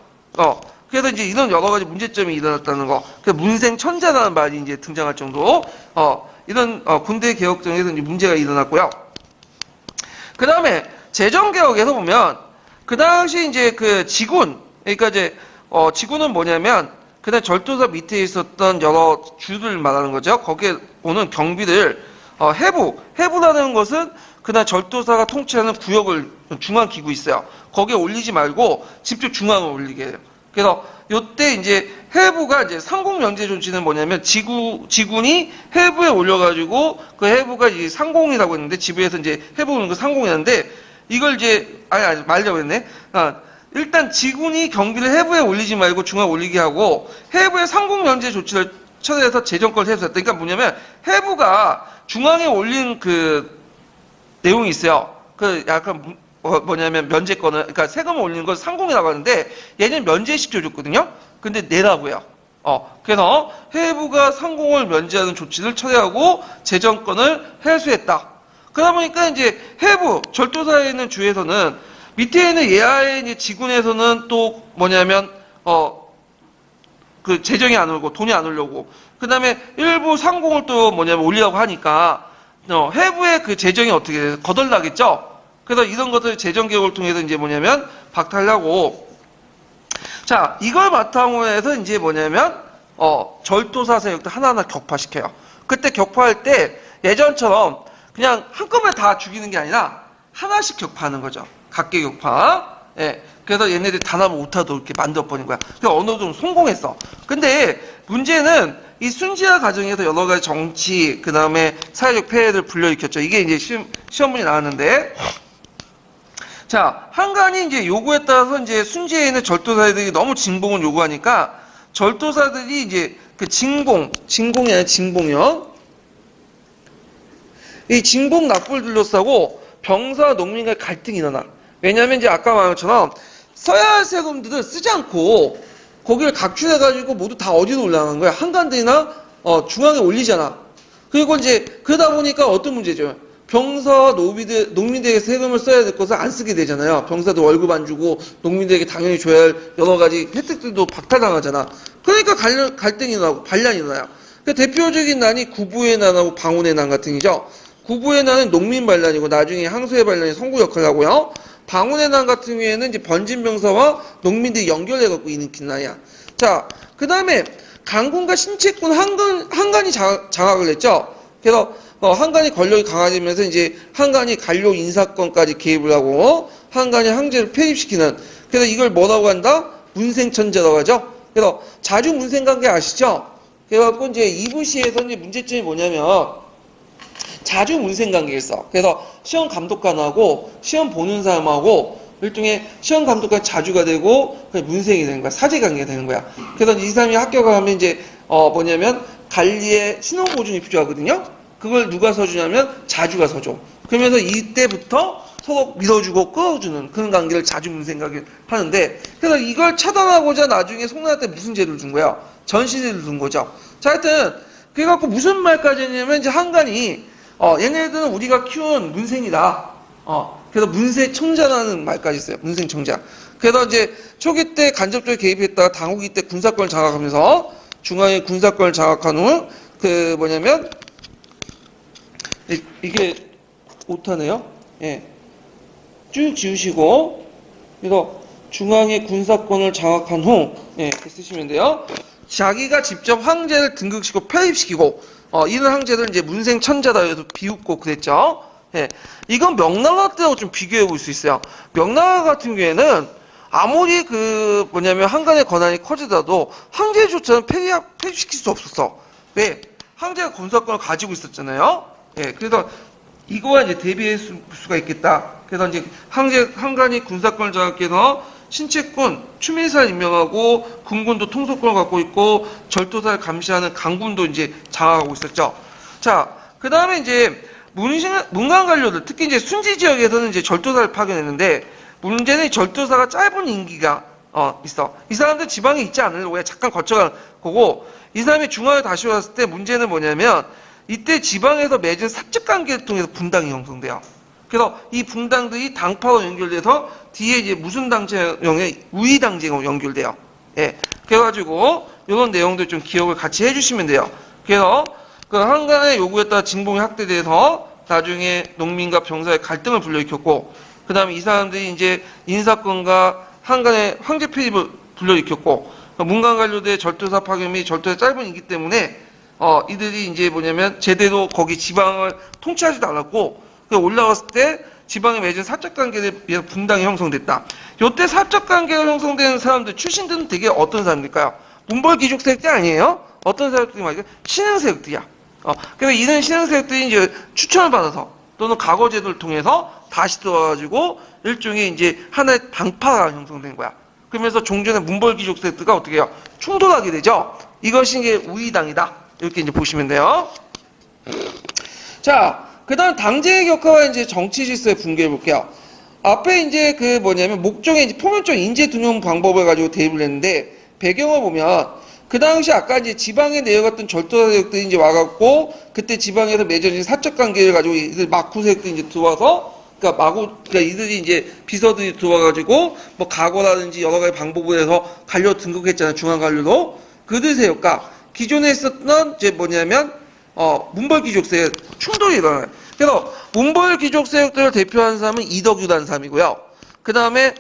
그래서 이제 이런 여러 가지 문제점이 일어났다는 거. 그 문생천자라는 말이 이제 등장할 정도로 이런 군대 개혁 등에서 이제 문제가 일어났고요. 그 다음에 재정개혁에서 보면 그 당시 이제 그 지군, 그러니까 이제 지군은 뭐냐면 그다음 절도사 밑에 있었던 여러 주를 말하는 거죠. 거기에 오는 경비들 해부라는 것은 그다음 절도사가 통치하는 구역을 중앙기구 있어요. 거기에 올리지 말고 직접 중앙을 올리게 해요. 그래서 요때 이제 해부가 이제 상공면제 조치는 뭐냐면 지군이 해부에 올려가지고 그 해부가 이제 상공이라고 했는데 지부에서 이제 해부 오는 거 상공이었는데 이걸 이제 말려고 했네. 일단 지군이 경비를 해부에 올리지 말고 중앙에 올리게 하고 해부의 상공면제 조치를 처리해서 재정권을 해소했다. 그러니까 뭐냐면 해부가 중앙에 올린 그 내용이 있어요. 그 약간 뭐냐면 면제권을, 그러니까 세금을 올리는 걸 상공이라고 하는데 얘는 면제시켜줬거든요. 근데 내라고요. 그래서 해부가 상공을 면제하는 조치를 처리하고 재정권을 해소했다. 그러다 보니까 이제 해부 절도사에 있는 주에서는 밑에 있는 예하의 이제 지군에서는 또 뭐냐면 그 재정이 안 오고 돈이 안 오려고 그 다음에 일부 상공을 또 뭐냐면 올리려고 하니까 해부의 그 재정이 어떻게 돼요? 거덜나겠죠. 그래서 이런 것들 재정 개혁을 통해서 이제 뭐냐면 박탈하고 자 이걸 바탕으로 해서 이제 뭐냐면 절도사 세력도 하나하나 격파시켜요. 그때 격파할 때 예전처럼 그냥 한꺼번에 다 죽이는 게 아니라 하나씩 격파하는 거죠. 각계 격파. 예. 그래서 얘네들이 단합을 못하도록 이렇게 만들어버린 거야. 그래서 어느 정도 성공했어. 근데 문제는 이 순지화 과정에서 여러 가지 정치, 그 다음에 사회적 폐해를 불러일으켰죠. 이게 이제 시험문이 나왔는데. 자, 한간이 이제 요구에 따라서 이제 순지에 있는 절도사들이 너무 징봉을 요구하니까 절도사들이 이제 그 징봉이 아니라 징봉이요. 이 징봉 납부를 둘러싸고 병사와 농민과의 갈등이 일어나. 왜냐면 이제 아까 말한 것처럼 써야 할 세금들을 쓰지 않고 거기를 각출해가지고 모두 다 어디로 올라가는 거야? 한간들이나 중앙에 올리잖아. 그리고 이제 그러다 보니까 어떤 문제죠? 병사와 농민들에게 세금을 써야 될 것을 안 쓰게 되잖아요. 병사도 월급 안 주고 농민들에게 당연히 줘야 할 여러 가지 혜택들도 박탈당하잖아. 그러니까 갈등이 나고 반란이 일어나요. 그 대표적인 난이 구부의 난하고 방운의 난 같은 이죠. 구부의 난은 농민 반란이고 나중에 항소의 반란이 선구 역할을 하고요. 방운의 난 같은 경우에는 이제 번진병사와 농민들이 연결해갖고 일으킨 난이야. 자, 그 다음에 강군과 신체권 한간이 장악을 했죠. 그래서 한간이 권력이 강화되면서 이제 한간이 관료 인사권까지 개입을 하고 한간이 황제를 폐입시키는. 그래서 이걸 뭐라고 한다? 문생천자라고 하죠. 그래서 자주 문생관계 아시죠? 그래갖고 이제 이부시에서 이제 문제점이 뭐냐면 자주 문생관계였어. 그래서 시험 감독관하고 시험 보는 사람하고 일종의 시험 감독관 자주가 되고 문생이 되는 거야. 사제관계가 되는 거야. 그래서 이 사람이 합격을 하면 이제 뭐냐면 관리에 신원보증이 필요하거든요. 그걸 누가 서주냐면 자주가 서줘. 그러면서 이때부터 서로 밀어주고 끌어주는 그런 관계를 자주 문생관계 하는데 그래서 이걸 차단하고자 나중에 송나라 때 무슨 제도를 준 거야? 전시제를 준 거죠. 자, 하여튼 그래갖고 무슨 말까지 했냐면 이제 한간이 얘네들은 우리가 키운 문생이다. 그래서 문세청자라는 말까지 있어요. 문생청자. 그래서 이제 초기 때 간접적으로 개입했다가 당후기 때 군사권을 장악하면서 중앙의 군사권을 장악한 후 그 뭐냐면 이게 오타네요. 예. 쭉 지우시고 그래서 중앙의 군사권을 장악한 후 이렇게 쓰시면 돼요. 자기가 직접 황제를 등극시키고 폐입시키고 이런 황제를 이제 문생천자다 해서 비웃고 그랬죠. 예. 이건 명나라 때하고 좀 비교해 볼 수 있어요. 명나라 같은 경우에는 아무리 그 뭐냐면 한간의 권한이 커지더라도 황제조차는 폐입시킬 수 없었어. 왜? 황제가 군사권을 가지고 있었잖아요. 예. 그래서 이거와 이제 대비할 수가 있겠다. 그래서 이제 한간이 군사권을 장악해서 신체권, 추밀사를 임명하고 군군도 통솔권을 갖고 있고 절도사를 감시하는 강군도 이제 장악하고 있었죠. 자, 그 다음에 이제 문관 관료들, 특히 이제 순지 지역에서는 이제 절도사를 파견했는데 문제는 절도사가 짧은 임기가 있어. 이 사람들 지방에 있지 않으려고 해. 잠깐 거쳐간 거고, 이 사람이 중앙에 다시 왔을 때 문제는 뭐냐면, 이때 지방에서 맺은 사적 관계를 통해서 분당이 형성돼요. 그래서 이 분당들이 당파로 연결돼서 뒤에 이제 무슨 당제형의 우위당제형으로 연결돼요. 예. 그래가지고, 이런 내용들 좀 기억을 같이 해주시면 돼요. 그래서, 그 한간의 요구에 따라 징봉이 확대돼서 나중에 농민과 병사의 갈등을 불러일으켰고, 그 다음에 이 사람들이 이제 인사권과 한간의 황제 폐입을 불러일으켰고, 문간 관료대 절도사 파견 및 절도의 짧은 임기 때문에 이들이 이제 뭐냐면 제대로 거기 지방을 통치하지도 않았고, 올라갔을 때 지방에 맺은 사적 관계에 의해서 분당이 형성됐다. 요때 사적 관계가 형성되는 사람들 출신들은 되게 어떤 사람들일까요? 문벌 귀족 세력들 아니에요? 어떤 세력들이 말이야? 신흥 세력들이야. 그래서 이런 신흥 세력들이 이제 추천을 받아서 또는 과거 제도를 통해서 다시 들어와가지고 일종의 이제 하나의 당파가 형성된 거야. 그러면서 종전의 문벌 귀족 세력들과 어떻게 해요? 충돌하게 되죠. 이것이 이제 우위당이다. 이렇게 이제 보시면 돼요. 자, 그 다음 당제의 격화와 이제 정치 질서의 붕괴를 볼게요. 앞에 이제 그 뭐냐면 목적의 이제 표면적 인재 등용 방법을 가지고 대입을 했는데 배경을 보면 그 당시 아까 이제 지방에 내려갔던 절도 세력들이 이제 와갖고 그때 지방에서 맺어진 사적 관계를 가지고 이들 마쿠 세력들이 이제 들어와서 그러니까 이들이 이제 비서들이 들어와가지고 뭐 각오라든지 여러 가지 방법을 해서 관료 등극했잖아요. 중앙 관료로. 그들 세력과 기존에 있었던 이제 뭐냐면 문벌 귀족 세력 충돌이 일어나요. 그래서 문벌 귀족 세력들을 대표하는 사람은 이덕유라는 사람이고요. 그 다음에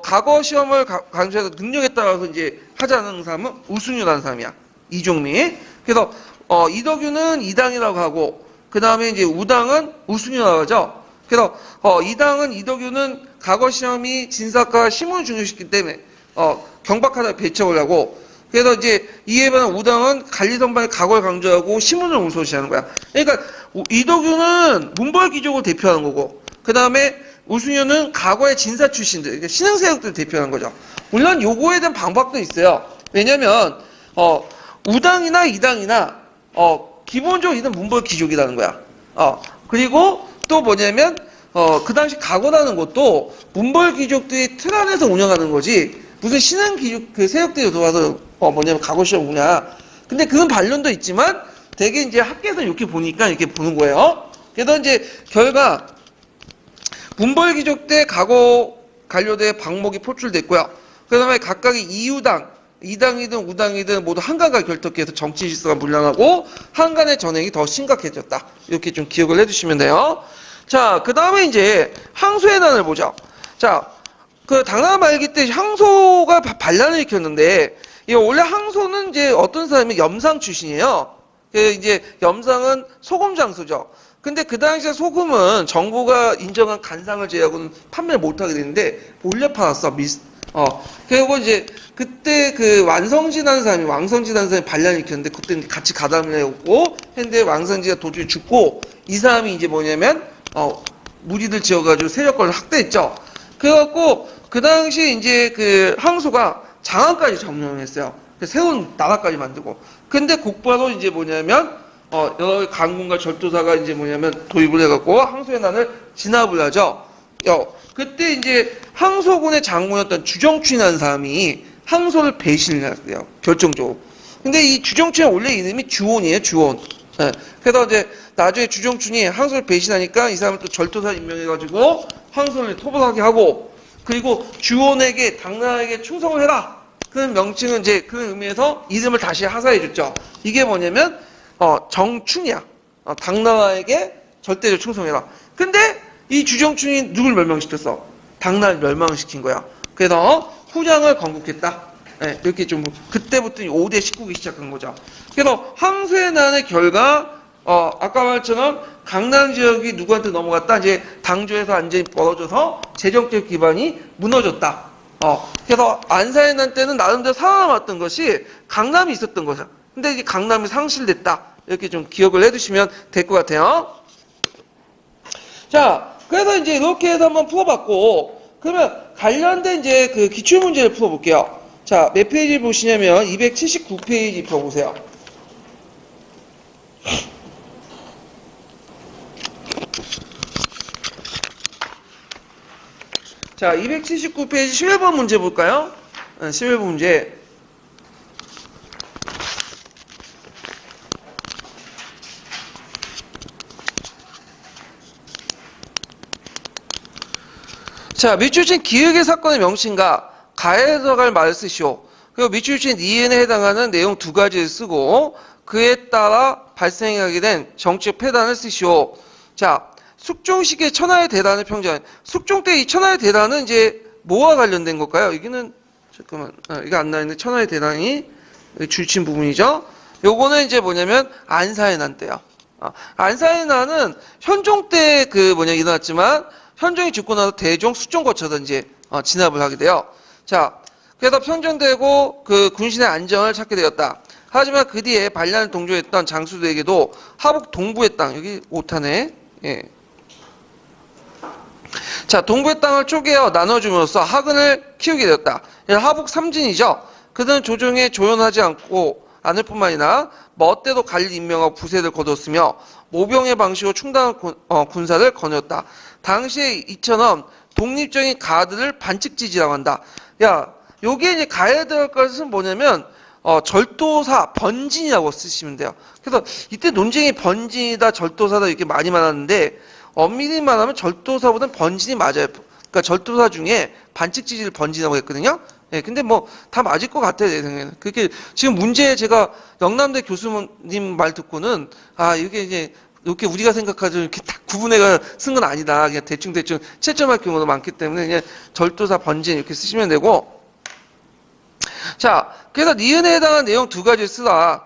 과거 시험을 강조해서 능력에 따라서 이제 하자는 사람은 우순유라는 사람이야. 이종미. 그래서 이덕유는 이당이라고 하고 그 다음에 이제 우당은 우순유라고 하죠. 그래서 이당은 이덕유는 과거 시험이 진사과 심문을 중요시키기 때문에 경박하다 배척을 하고 그래서 이제 이에 반한 우당은 관리선반의 과거를 강조하고 시문을 우선시하는 거야. 그러니까 이덕유는 문벌 귀족을 대표하는 거고 그 다음에 우순유는 과거의 진사 출신들, 그러니까 신흥세력들을 대표하는 거죠. 물론 요거에 대한 방법도 있어요. 왜냐면 우당이나 이당이나 기본적으로 이는 문벌 귀족이라는 거야. 그리고 또 뭐냐면 그 당시 과거라는 것도 문벌 귀족들이 틀 안에서 운영하는 거지 무슨 신흥 귀족 그 세력들이 들어와서 뭐냐면 과거 시험 오냐. 근데 그건 반론도 있지만 되게 이제 학계에서 이렇게 보니까 이렇게 보는 거예요. 그래서 이제 결과 문벌 귀족 때 과거 관료대 방목이 포출됐고요. 그 다음에 각각의 이유당, 이당이든 우당이든 모두 한간과 결탁해서 정치 질서가 문란하고 한간의 전쟁이 더 심각해졌다. 이렇게 좀 기억을 해주시면 돼요. 자, 그 다음에 이제 항소의 난을 보죠. 자, 그 당나라 말기 때 항소가 반란을 일으켰는데 원래 항소는 이제 어떤 사람이 염상 출신이에요. 이제 염상은 소금 장수죠. 근데 그 당시에 소금은 정부가 인정한 간상을 제외하고는 판매를 못하게 되는데 몰래 팔았어. 그리고 이제 그때 그 왕성진하는 사람이 반란을 일으켰는데 그때 같이 가담을 해오고 했는데 왕성지가 도중에 죽고 이 사람이 이제 뭐냐면 무리들 지어가지고 세력권을 확대했죠. 그래갖고 그 당시 이제 그 항소가 장안까지 점령했어요. 새로운 나라까지 만들고. 근데 곧바로 이제 뭐냐면 여러 강군과 절도사가 이제 뭐냐면 도입을 해갖고 항소의 난을 진압을 하죠. 그때 이제 항소군의 장군이었던 주정춘이라는 사람이 항소를 배신을 해요. 결정적으로. 근데 이 주정춘의 원래 이름이 주온이에요. 주온. 네. 그래서 이제 나중에 주정춘이 항소를 배신하니까 이 사람을 또 절도사 임명해가지고 항소를 토벌하게 하고 그리고 주온에게 당나라에게 충성을 해라. 그 명칭은 이제 그 의미에서 이름을 다시 하사해줬죠. 이게 뭐냐면 정춘이야. 당나라에게 절대적 충성해라. 근데 이 주정춘이 누굴 멸망시켰어? 당나라를 멸망시킨 거야. 그래서 후장을 건국했다. 네, 이렇게 좀 그때부터 5대 19기 시작한 거죠. 그래서 항소의 난의 결과 아까 말처럼 강남 지역이 누구한테 넘어갔다. 이제 당조에서 완전히 멀어져서 재정적 기반이 무너졌다. 그래서 안사의 난 때는 나름대로 살아남았던 것이 강남이 있었던 거죠. 근데 이제 강남이 상실됐다. 이렇게 좀 기억을 해두시면 될 것 같아요. 자, 그래서 이제 이렇게 해서 한번 풀어봤고, 그러면 관련된 이제 그 기출문제를 풀어볼게요. 자, 몇 페이지 보시냐면 279페이지 펴보세요. 자, 279페이지 11번 문제 볼까요? 11번 문제. 자, 밑줄 친 기획의 사건의 명칭과 가에 들어갈 말을 쓰시오. 그리고 밑줄 친 이엔에 해당하는 내용 두 가지를 쓰고 그에 따라 발생하게 된 정치적 폐단을 쓰시오. 자, 숙종시기의 천하의 대단을 평전. 숙종 때 이 천하의 대단은 이제 뭐와 관련된 걸까요? 여기는 잠깐만, 이거 안 나있는데 천하의 대단이 줄친 부분이죠. 요거는 이제 뭐냐면 안사의 난 때요. 안사의 난은 현종 때 일어났지만 현종이 죽고 나서 대종, 숙종 거쳐서 이제 진압을 하게 돼요. 자, 그래서 평정되고 그 군신의 안정을 찾게 되었다. 하지만 그 뒤에 반란을 동조했던 장수들에게도 하북 동부의 땅, 여기 오타네. 예. 자, 동부의 땅을 쪼개어 나눠줌으로써 하근을 키우게 되었다. 하북 삼진이죠. 그들은 조정에 조연하지 않을 뿐만 아니라 멋대로 관리 임명하고 부세를 거뒀으며 모병의 방식으로 충당한 군사를 거녔다. 당시에 이처럼 독립적인 가들을 반칙지지라고 한다. 야, 요게 이제 가에 들어갈 것은 뭐냐면 절도사, 번진이라고 쓰시면 돼요. 그래서 이때 논쟁이 번진이다, 절도사다 이렇게 많이 말하는데 엄밀히 말하면 절도사보다는 번진이 맞아요. 그러니까 절도사 중에 반칙지지를 번진이라고 했거든요. 예, 근데 뭐 다 맞을 것 같아요, 내 생각에는. 그렇게 지금 문제 제가 영남대 교수님 말 듣고는 이게 이제 이렇게 우리가 생각하죠. 이렇게 딱 구분해가 쓴 건 아니다. 그냥 대충 채점할 경우도 많기 때문에 그냥 절도사, 번진 이렇게 쓰시면 되고. 자, 그래서 니은에 해당하는 내용 두 가지 쓰라.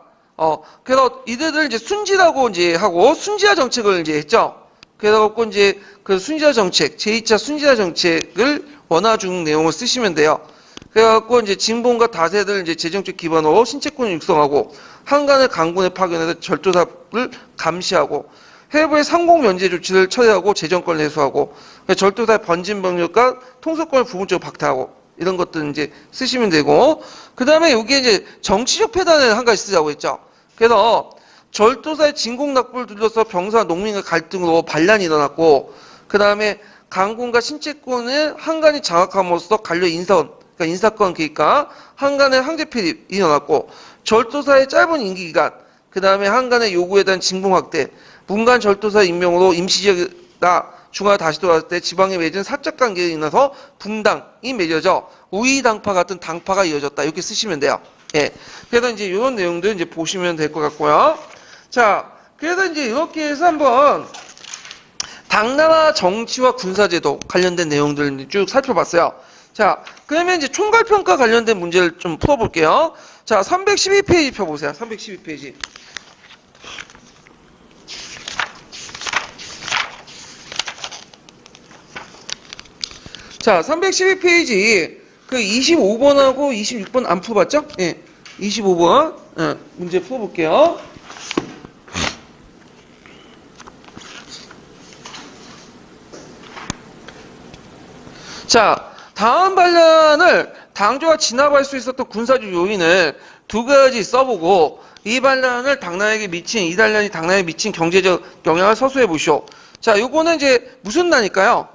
그래서 이들을 이제 순지라고 이제 하고 순지화 정책을 이제 했죠. 그래서 갖고 이제 그 순지화 정책, 제2차 순지화 정책을 원화 중 내용을 쓰시면 돼요. 그래갖고 이제 진봉과 다세들 이제 재정적 기반으로 신체권을 육성하고 한간을 강군에 파견해서 절도사를 감시하고 해부의 상공 면제 조치를 처리하고 재정권을 해소하고 절도사의 번진 병력과 통수권을 부분적으로 박탈하고 이런 것들 이제 쓰시면 되고 그 다음에 여기에 이제 정치적 폐단을 한 가지 쓰자고 했죠. 그래서 절도사의 진공 납부를 둘러서 병사와 농민과 갈등으로 반란이 일어났고 그 다음에 강군과 신체권을 한간이 장악함으로써 관료 인사원 그러니까 인사권 그러니까 한간의 항제필이 일어났고 절도사의 짧은 임기기간 그 다음에 한간의 요구에 대한 진공 확대 문간 절도사 임명으로 임시지역이다 중화가 다시 돌아왔을 때 지방에 맺은 사적 관계에 인해서 분당이 맺어져 우이당파 같은 당파가 이어졌다 이렇게 쓰시면 돼요. 예. 그래서 이제 이런 내용들 이제 보시면 될 것 같고요. 자, 그래서 이제 이렇게 해서 한번 당나라 정치와 군사제도 관련된 내용들을 쭉 살펴봤어요. 자, 그러면 이제 총괄평가 관련된 문제를 좀 풀어볼게요. 자, 312페이지 펴보세요. 312페이지. 자, 312페이지 그 25번하고 26번 안 풀어봤죠? 예, 25번 문제 풀어볼게요. 자, 다음 반란을 당조가 진압할 수 있었던 군사적 요인을 두 가지 써보고 이 반란을 이 반란이 당나라에 미친 경제적 영향을 서술해 보시오. 자, 요거는 이제 무슨 난일까요?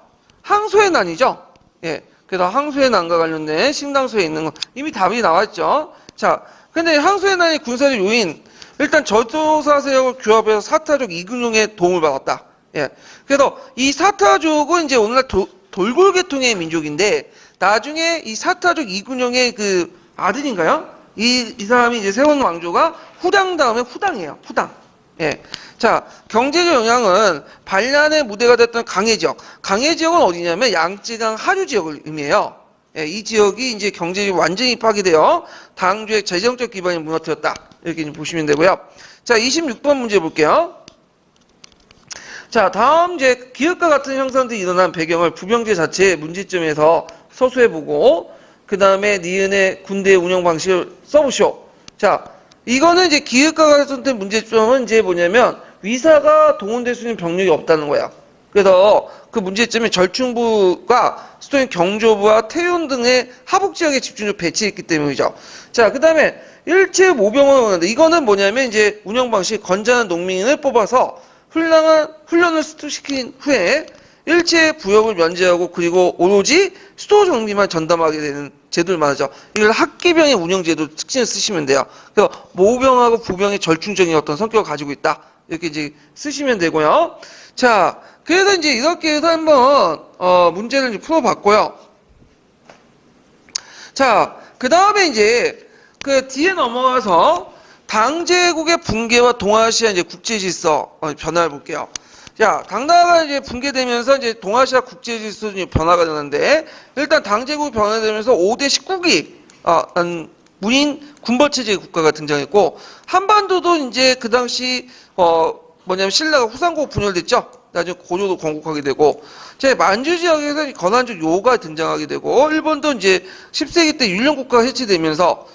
항소의 난이죠. 예. 그래서 항소의 난과 관련된 신당소에 있는 거 이미 답이 나왔죠. 자, 근데 항소의 난이 군사적 요인 일단 절도사 세력을 규합해서 사타족 이근용의 도움을 받았다. 예. 그래서 이 사타족은 이제 오늘날 돌골계통의 민족인데 나중에 이 사타족 이근용의 그 아들인가요? 이 사람이 이제 세운 왕조가 후당 다음에 후당이에요. 후당. 예. 자, 경제적 영향은 반란의 무대가 됐던 강해 지역. 강해 지역은 어디냐면 양쯔강 하류 지역을 의미해요. 예, 이 지역이 이제 경제적으로 완전히 파괴되어 당주의 재정적 기반이 무너뜨렸다. 이렇게 보시면 되고요. 자, 26번 문제 볼게요. 자, 다음 이제 기업과 같은 형상들이 일어난 배경을 부병제 자체의 문제점에서 서술해보고 그 다음에 니은의 군대 운영 방식을 써보시오. 자, 이거는 이제 기업과 같은 문제점은 이제 뭐냐면 위사가 동원될 수 있는 병력이 없다는 거야. 그래서 그 문제점이 절충부가 수도인 경조부와 태윤 등의 하북 지역에 집중적으로 배치했기 때문이죠. 자, 그 다음에 일체 모병을 원한다. 이거는 뭐냐면 이제 운영 방식 건전한 농민을 뽑아서 훈련을 수투시킨 후에 일체 부역을 면제하고 그리고 오로지 수도 정비만 전담하게 되는 제도를 말하죠. 이걸 학기병의 운영제도 특징을 쓰시면 돼요. 그래서 모병하고 부병의 절충적인 어떤 성격을 가지고 있다. 이렇게 이제 쓰시면 되고요. 자, 그래서 이제 이렇게 해서 한번 문제를 이제 풀어봤고요. 자, 그 다음에 이제 그 뒤에 넘어가서 당제국의 붕괴와 동아시아 이제 국제 질서 변화를 볼게요. 자, 당나라가 이제 붕괴되면서 이제 동아시아 국제 질서도 변화가 되는데 일단 당제국이 변화되면서 5대 19기 무인 군벌체제 국가가 등장했고 한반도도 이제 그 당시 뭐냐면 신라가 후삼국 분열됐죠. 나중에 고조도 건국하게 되고 제 만주 지역에서 건한족 요가 등장하게 되고 일본도 이제 10세기 때 율령 국가가 해체되면서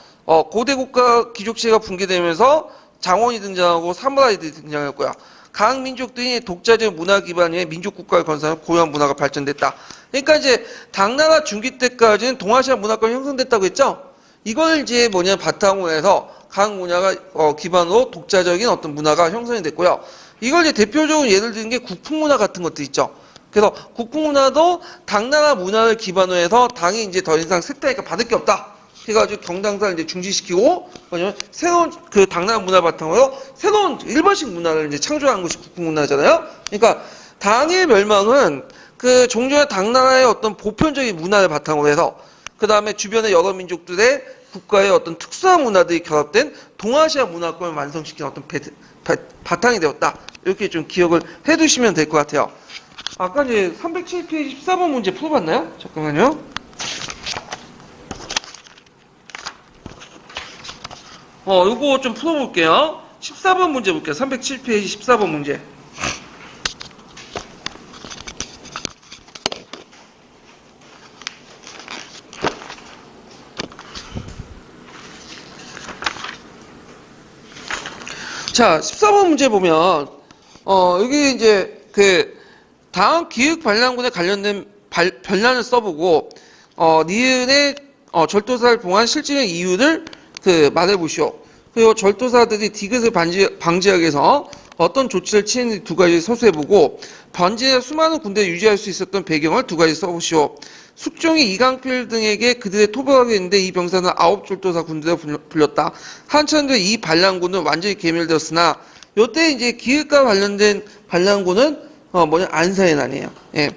고대 국가 귀족체가 붕괴되면서 장원이 등장하고 사무라이들이 등장했고요. 각 민족들이 독자적 문화 기반의 민족 국가를 건설한 고유한 문화가 발전됐다. 그러니까 이제 당나라 중기 때까지는 동아시아 문화권이 형성됐다고 했죠. 이걸 이제 바탕으로 해서 각 문화가 기반으로 독자적인 어떤 문화가 형성이 됐고요. 이걸 이제 대표적으로 예를 드는 게 국풍문화 같은 것도 있죠. 그래서 국풍문화도 당나라 문화를 기반으로 해서 당이 이제 더 이상 색다니까 받을 게 없다. 해가지고 경당사를 이제 중지시키고, 뭐냐면 새로운 그 당나라 문화 바탕으로 새로운 일본식 문화를 이제 창조한 것이 국풍문화잖아요. 그러니까 당의 멸망은 그 종전의 당나라의 어떤 보편적인 문화를 바탕으로 해서 그 다음에 주변의 여러 민족들의 국가의 어떤 특수한 문화들이 결합된 동아시아 문화권을 완성시키는 어떤 바탕이 되었다. 이렇게 좀 기억을 해두시면 될 것 같아요. 아까 이제 307페이지 14번 문제 풀어봤나요? 잠깐만요. 이거 좀 풀어볼게요. 14번 문제 볼게요. 307페이지 14번 문제. 자, 14번 문제 보면, 여기 이제 다음 기획 반란군에 관련된 변란을 써보고, 니은의 절도사를 봉한 실질적 이유를 말해보시오. 그리고 절도사들이 디귿을 방지하기 위해서 어떤 조치를 취했는지 두 가지 서술해보고, 번지에 수많은 군대를 유지할 수 있었던 배경을 두 가지 써보시오. 숙종이 이강필 등에게 그들의 토벌하게 했는데 이 병사는 9절도사 군대로 불렸다. 한참 뒤에 이 반란군은 완전히 괴멸되었으나 요때 이제 기획과 관련된 반란군은 안사의 난이에요. 예.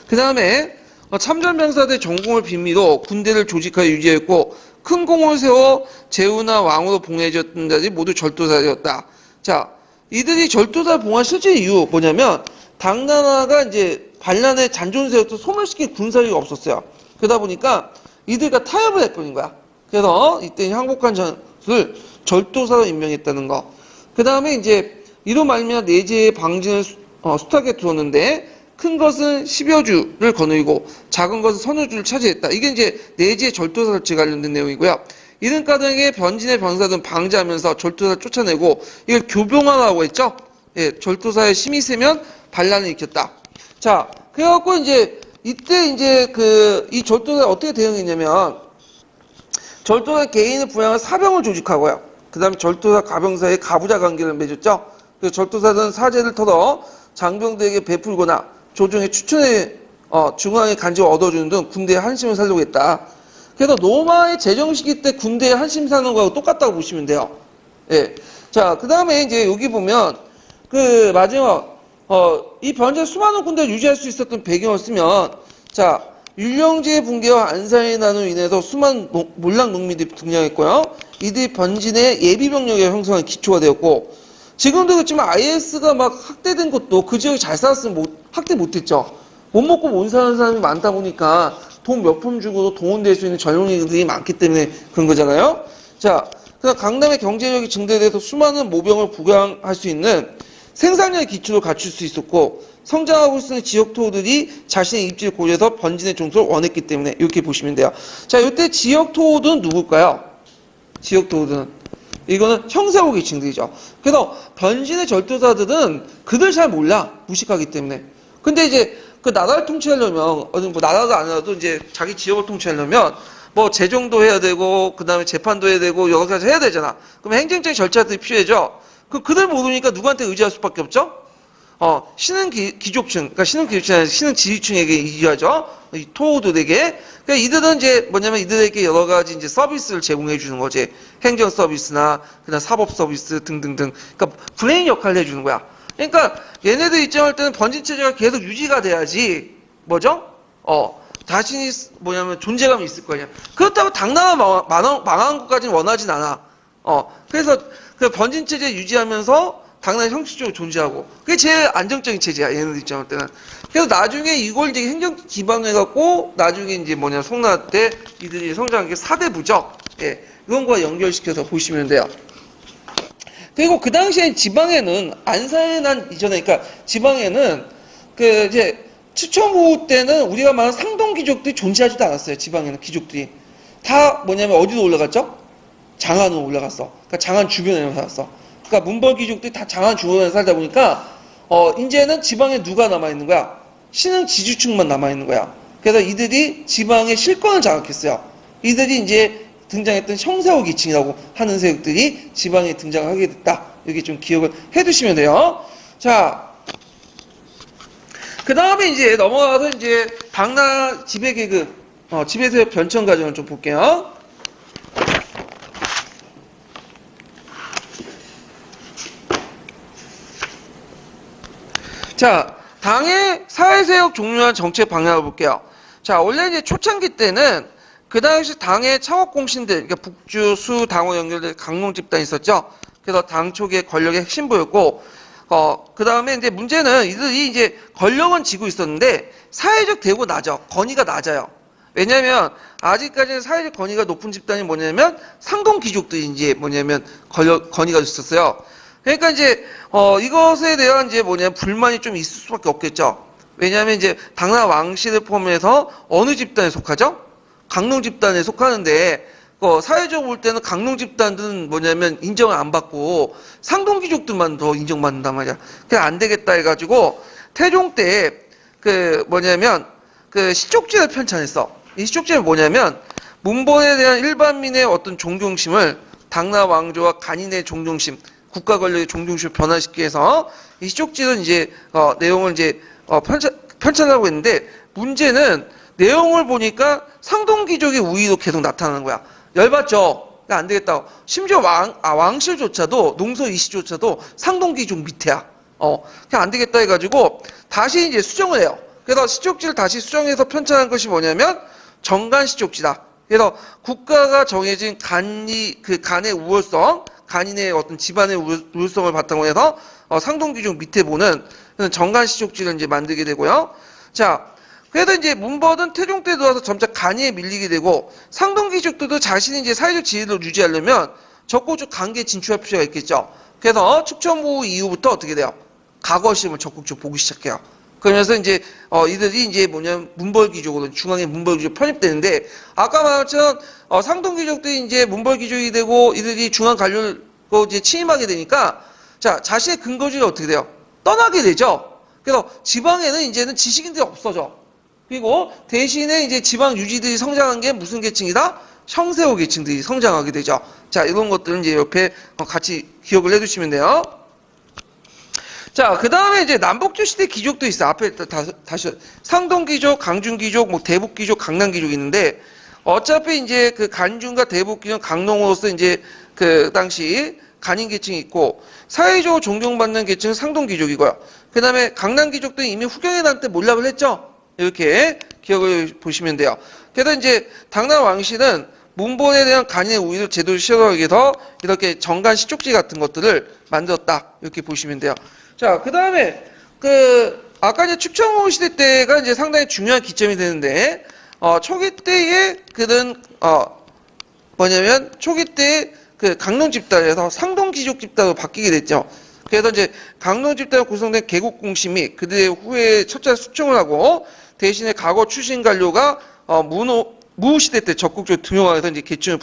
그 다음에 참전병사들의 전공을 빌미로 군대를 조직하여 유지했고 큰 공을 세워 제후나 왕으로 봉해졌던 자들이 모두 절도사였다. 자, 이들이 절도사 봉한 실제 이유 뭐냐면 당나라가 이제 반란의 잔존세력도 소멸시킨 군사력이 없었어요. 그러다 보니까 이들과 타협을 해버린 거야. 그래서 이때 항복한 자를 절도사로 임명했다는 거. 그 다음에 이제 이로 말미암아 내재의 방진을 숱하게 두었는데 큰 것은 10여 주를 거느리고 작은 것은 서너 주를 차지했다. 이게 이제 내지의 절도사 설치에 관련된 내용이고요. 이런 가정의 변진의 병사들은 방지하면서 절도사를 쫓아내고 이걸 교병화라고 했죠. 예, 절도사의 힘이 세면 반란을 일으켰다. 자, 그래갖고 이제 이때 이제 이 절도사가 어떻게 대응했냐면 절도사 개인을 부양한 사병을 조직하고요. 그 다음에 절도사 가병사의 가부자 관계를 맺었죠. 그래서 절도사들은 사제를 털어 장병들에게 베풀거나 조정의 추천에 중앙의 간직을 얻어주는 등 군대의 한심을 살려고 했다. 그래서 로마의 제정시기 때 군대의 한심 사는 거하고 똑같다고 보시면 돼요. 예. 자, 그 다음에 이제 여기 보면 마지막 이 변제 수많은 군대를 유지할 수 있었던 배경을 쓰면 자 율령제의 붕괴와 안사의 난으로 인해서 수많은 몰락 농민들이 등장했고요. 이들이 변진의 예비병력의 형성에 기초가 되었고 지금도 그렇지만 IS가 막 학대된 것도 그 지역에 잘 살았으면 학대 못했죠. 못 먹고 못 사는 사람이 많다 보니까 돈 몇 푼 주고도 동원될 수 있는 전용력들이 많기 때문에 그런 거잖아요. 자, 그다음 강남의 경제력이 증대돼서 수많은 모병을 부양할 수 있는 생산력의 기초를 갖출 수 있었고 성장하고 있는 지역토들이 자신의 입지를 고려해서 번진의 종소를 원했기 때문에 이렇게 보시면 돼요. 자, 이때 지역토들은 누굴까요? 지역토들은 이거는 형사고 계층들이죠. 그래서 변진의 절도사들은 그들 잘 몰라. 무식하기 때문에. 근데 이제 그 나라를 통치하려면 나라도 아니라도 이제 자기 지역을 통치하려면 재정도 해야 되고 그 다음에 재판도 해야 되고 여러 가지 해야 되잖아. 그럼 행정적인 절차들이 필요해져. 그들 모르니까 누구한테 의지할 수밖에 없죠? 신흥 귀족층, 그러니까 신흥 귀족층 아니라 신흥 지휘층에게 이주하죠. 이 토호들에게. 그러니까 이들은 이제 뭐냐면 이들에게 여러 가지 이제 서비스를 제공해 주는 거지. 행정 서비스나 그다음 사법 서비스 등등등. 그러니까 브레인 역할을 해주는 거야. 그러니까 얘네들 입장할 때는 번진 체제가 계속 유지가 돼야지 뭐죠? 자신이 뭐냐면 존재감이 있을 거냐. 그렇다고 당나라 망한 것까지는 원하진 않아. 그래서 그 번진 체제 유지하면서 당나라 형식적으로 존재하고 그게 제일 안정적인 체제야. 얘네들 입장할 때는. 그래서 나중에 이걸 이제 행정 기반해갖고 나중에 이제 뭐냐 송나라 때 이들이 성장한 게 사대 부적. 예, 이런 거와 연결시켜서 보시면 돼요. 그리고 그 당시에 지방에는 안사에 난 이전에, 그러니까 지방에는 그 이제 추천부 때는 우리가 말하는 상동 귀족들이 존재하지도 않았어요. 지방에는 귀족들이 다 뭐냐면 어디로 올라갔죠? 장안으로 올라갔어. 그러니까 장안 주변에 살았어. 그러니까 문벌 귀족들이 다 장안 주변에 살다 보니까 이제는 지방에 누가 남아 있는 거야? 신흥 지주층만 남아 있는 거야. 그래서 이들이 지방의 실권을 장악했어요. 이들이 이제 등장했던 형세호 계층이라고 하는 세력들이 지방에 등장하게 됐다. 여기 좀 기억을 해두시면 돼요. 자, 그 다음에 이제 넘어가서 이제 당나라 지배계급, 지배세력 변천 과정을 좀 볼게요. 자, 당의 사회세력 종류와 정책 방향을 볼게요. 자, 원래 이제 초창기 때는 그 당시 당의 차업공신들, 그러니까 북주, 수, 당호 연결된 강농 집단이 있었죠. 그래서 당 초기의 권력의 핵심부였고, 그 다음에 이제 문제는 이들이 이제 권력은 쥐고 있었는데, 사회적 대우가 낮아. 권위가 낮아요. 왜냐면, 아직까지는 사회적 권위가 높은 집단이 뭐냐면, 상동 귀족들이 이제 뭐냐면, 권위가 있었어요. 그러니까 이제, 이것에 대한 이제 뭐냐면, 불만이 좀 있을 수밖에 없겠죠. 왜냐면 이제, 당나라 왕실을 포함해서 어느 집단에 속하죠? 강농 집단에 속하는데 사회적으로 볼 때는 강농 집단들은 뭐냐면 인정을 안 받고 상동 귀족들만 더 인정받는단 말이야. 그게 안 되겠다 해가지고 태종 때 그 뭐냐면 그 시족제를 편찬했어. 이 시족제는 뭐냐면 문본에 대한 일반민의 어떤 존경심을 당나라 왕조와 간인의 존경심, 국가 권력의 존경심을 변화시키기 위해서 이 시족제는 이제 내용을 이제 편찬하고 있는데 문제는 내용을 보니까 상동귀족의 우위도 계속 나타나는 거야. 열받죠? 안 되겠다. 심지어 왕실조차도, 농서 이시조차도 상동귀족 밑에야. 그냥 안 되겠다 해가지고, 다시 이제 수정을 해요. 그래서 시족지를 다시 수정해서 편찬한 것이 뭐냐면, 정간시족지다. 그래서 국가가 정해진 간의 우월성, 간인의 어떤 집안의 우월성을 바탕으로 해서, 상동귀족 밑에 보는 정간시족지를 이제 만들게 되고요. 자, 그래서 이제 문벌은 태종 때 들어와서 점차 간이에 밀리게 되고 상동귀족들도 자신이 이제 사회적 지위를 유지하려면 적극적 관계에 진출할 필요가 있겠죠. 그래서 축천부 이후부터 어떻게 돼요? 가거심을 적극적으로 보기 시작해요. 그러면서 이제 이들이 이제 뭐냐면 문벌귀족으로 중앙의 문벌귀족 편입되는데 아까 말한 것처럼 상동귀족들이 이제 문벌귀족이 되고 이들이 중앙 관료를 이제 침입하게 되니까 자 자신의 근거지가 어떻게 돼요? 떠나게 되죠. 그래서 지방에는 이제는 지식인들이 없어져. 그리고 대신에 이제 지방 유지들이 성장한 게 무슨 계층이다? 형세호 계층들이 성장하게 되죠. 자, 이런 것들은 이제 옆에 같이 기억을 해두시면 돼요. 자, 그 다음에 이제 남북조 시대 귀족도 있어. 앞에 다시 상동귀족, 강준귀족, 뭐 대북귀족, 강남귀족 있는데 어차피 이제 그 간준과 대북귀족, 강농으로서 이제 그 당시 간인 계층이 있고 사회적으로 존경받는 계층은 상동귀족이고요. 그 다음에 강남귀족도 이미 후경의 난 때 몰락을 했죠. 이렇게 기억을 보시면 돼요. 그래서 이제 당나라 왕실은 문본에 대한 간인의 우위를 제도를 실현하기 위해서 이렇게 정간 시족지 같은 것들을 만들었다. 이렇게 보시면 돼요. 자, 그 다음에 아까 이제 축천공 시대 때가 이제 상당히 중요한 기점이 되는데 초기 때에 그는 뭐냐면 초기 때 그 강농 집단에서 상동 귀족 집단으로 바뀌게 됐죠. 그래서 이제 강농 집단으로 구성된 개국공신 및 그들의 후에 첫째 수청을 하고 대신에 과거 출신 관료가 무시대 때 적극적으로 등용하면서 이제 계층을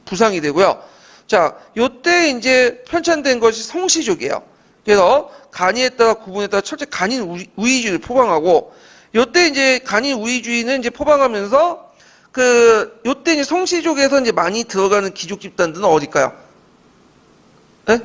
부상이 되고요. 자, 요때 이제 편찬된 것이 성시족이에요. 그래서 간이에 따라 구분에 따라 철저히 간인 우위주의를 포방하고 요때 이제 간인 우위주의는 이제 포방하면서 요때 이제 성시족에서 이제 많이 들어가는 귀족 집단들은 어딜까요? 네?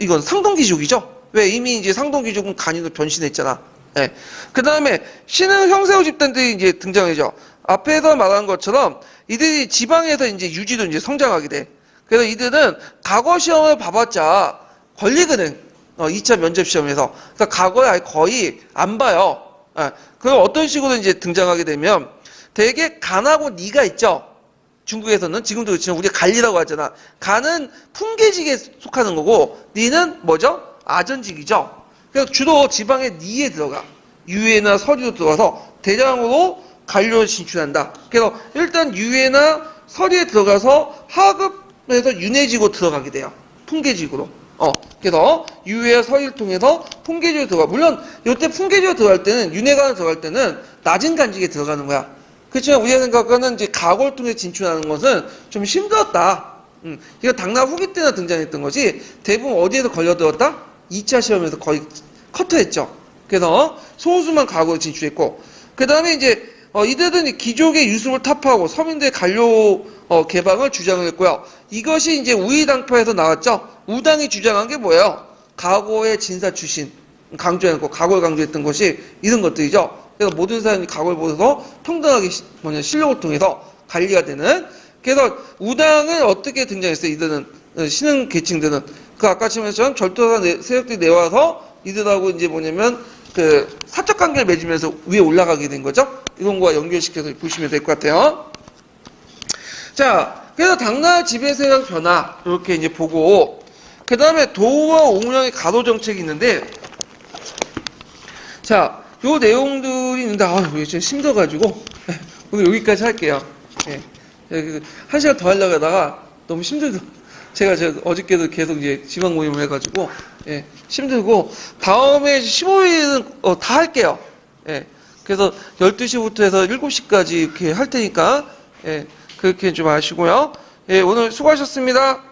이건 상동귀족이죠? 왜 이미 이제 상동기족은 간이로 변신했잖아. 예. 그 다음에 신흥 형세후 집단들이 이제 등장하죠. 앞에서 말한 것처럼 이들이 지방에서 이제 유지도 이제 성장하게 돼. 그래서 이들은 과거 시험을 봐봤자 걸리거든. 2차 면접 시험에서. 그러니까 과거에 아예 거의 안 봐요. 예. 그럼 어떤 식으로 이제 등장하게 되면 되게 간하고 니가 있죠. 중국에서는 지금도 그렇지만 우리가 간리라고 하잖아. 간은 풍계직에 속하는 거고 니는 뭐죠? 아전직이죠. 그래서 주로 지방의 니에 들어가. 유해나 서리로 들어가서 대량으로 관료를 진출한다. 그래서 일단 유해나 서리에 들어가서 하급에서 윤회직으로 들어가게 돼요. 풍계직으로. 그래서 유해와 서리를 통해서 풍계직으로 들어가. 물론 이때 풍계직으로 들어갈 때는 윤회관에 들어갈 때는 낮은 간직에 들어가는 거야. 그렇지만 우리가 생각하는 이제 가골을 통해 진출하는 것은 좀 힘들었다. 이거 당나 후기 때나 등장했던 것이 대부분 어디에서 걸려들었다? 2차 시험에서 거의 커트했죠. 그래서 소수만 가골을 진출했고, 그 다음에 이제 이들은 귀족의 유습을 타파하고 서민들의 관료 개방을 주장을 했고요. 이것이 이제 우이당파에서 나왔죠. 우당이 주장한 게 뭐예요? 가고의 진사 출신 강조해놓고 가골 강조했던 것이 이런 것들이죠. 그래서 모든 사람이 각오를 보여서 평등하게 실력을 통해서 관리가 되는. 그래서 우당은 어떻게 등장했어요? 이들은 신흥 계층들은 그 아까 말씀처럼 절도사 세력들이 내와서 이들하고 이제 뭐냐면 그 사적 관계를 맺으면서 위에 올라가게 된 거죠. 이런 거와 연결시켜서 보시면 될 것 같아요. 자, 그래서 당나라 지배 세력 변화 이렇게 이제 보고 그 다음에 도와 옹령의 가도 정책이 있는데 자. 요 내용들이 있는데, 이게 좀 힘들어가지고, 오늘 여기까지 할게요. 예. 1시간 더 하려고 하다가 너무 힘들더. 제가 어저께도 계속 이제 지방 모임을 해가지고, 예. 힘들고, 다음에 15일은 다 할게요. 예. 그래서 12시부터 해서 7시까지 이렇게 할 테니까, 예. 그렇게 좀 아시고요. 예. 오늘 수고하셨습니다.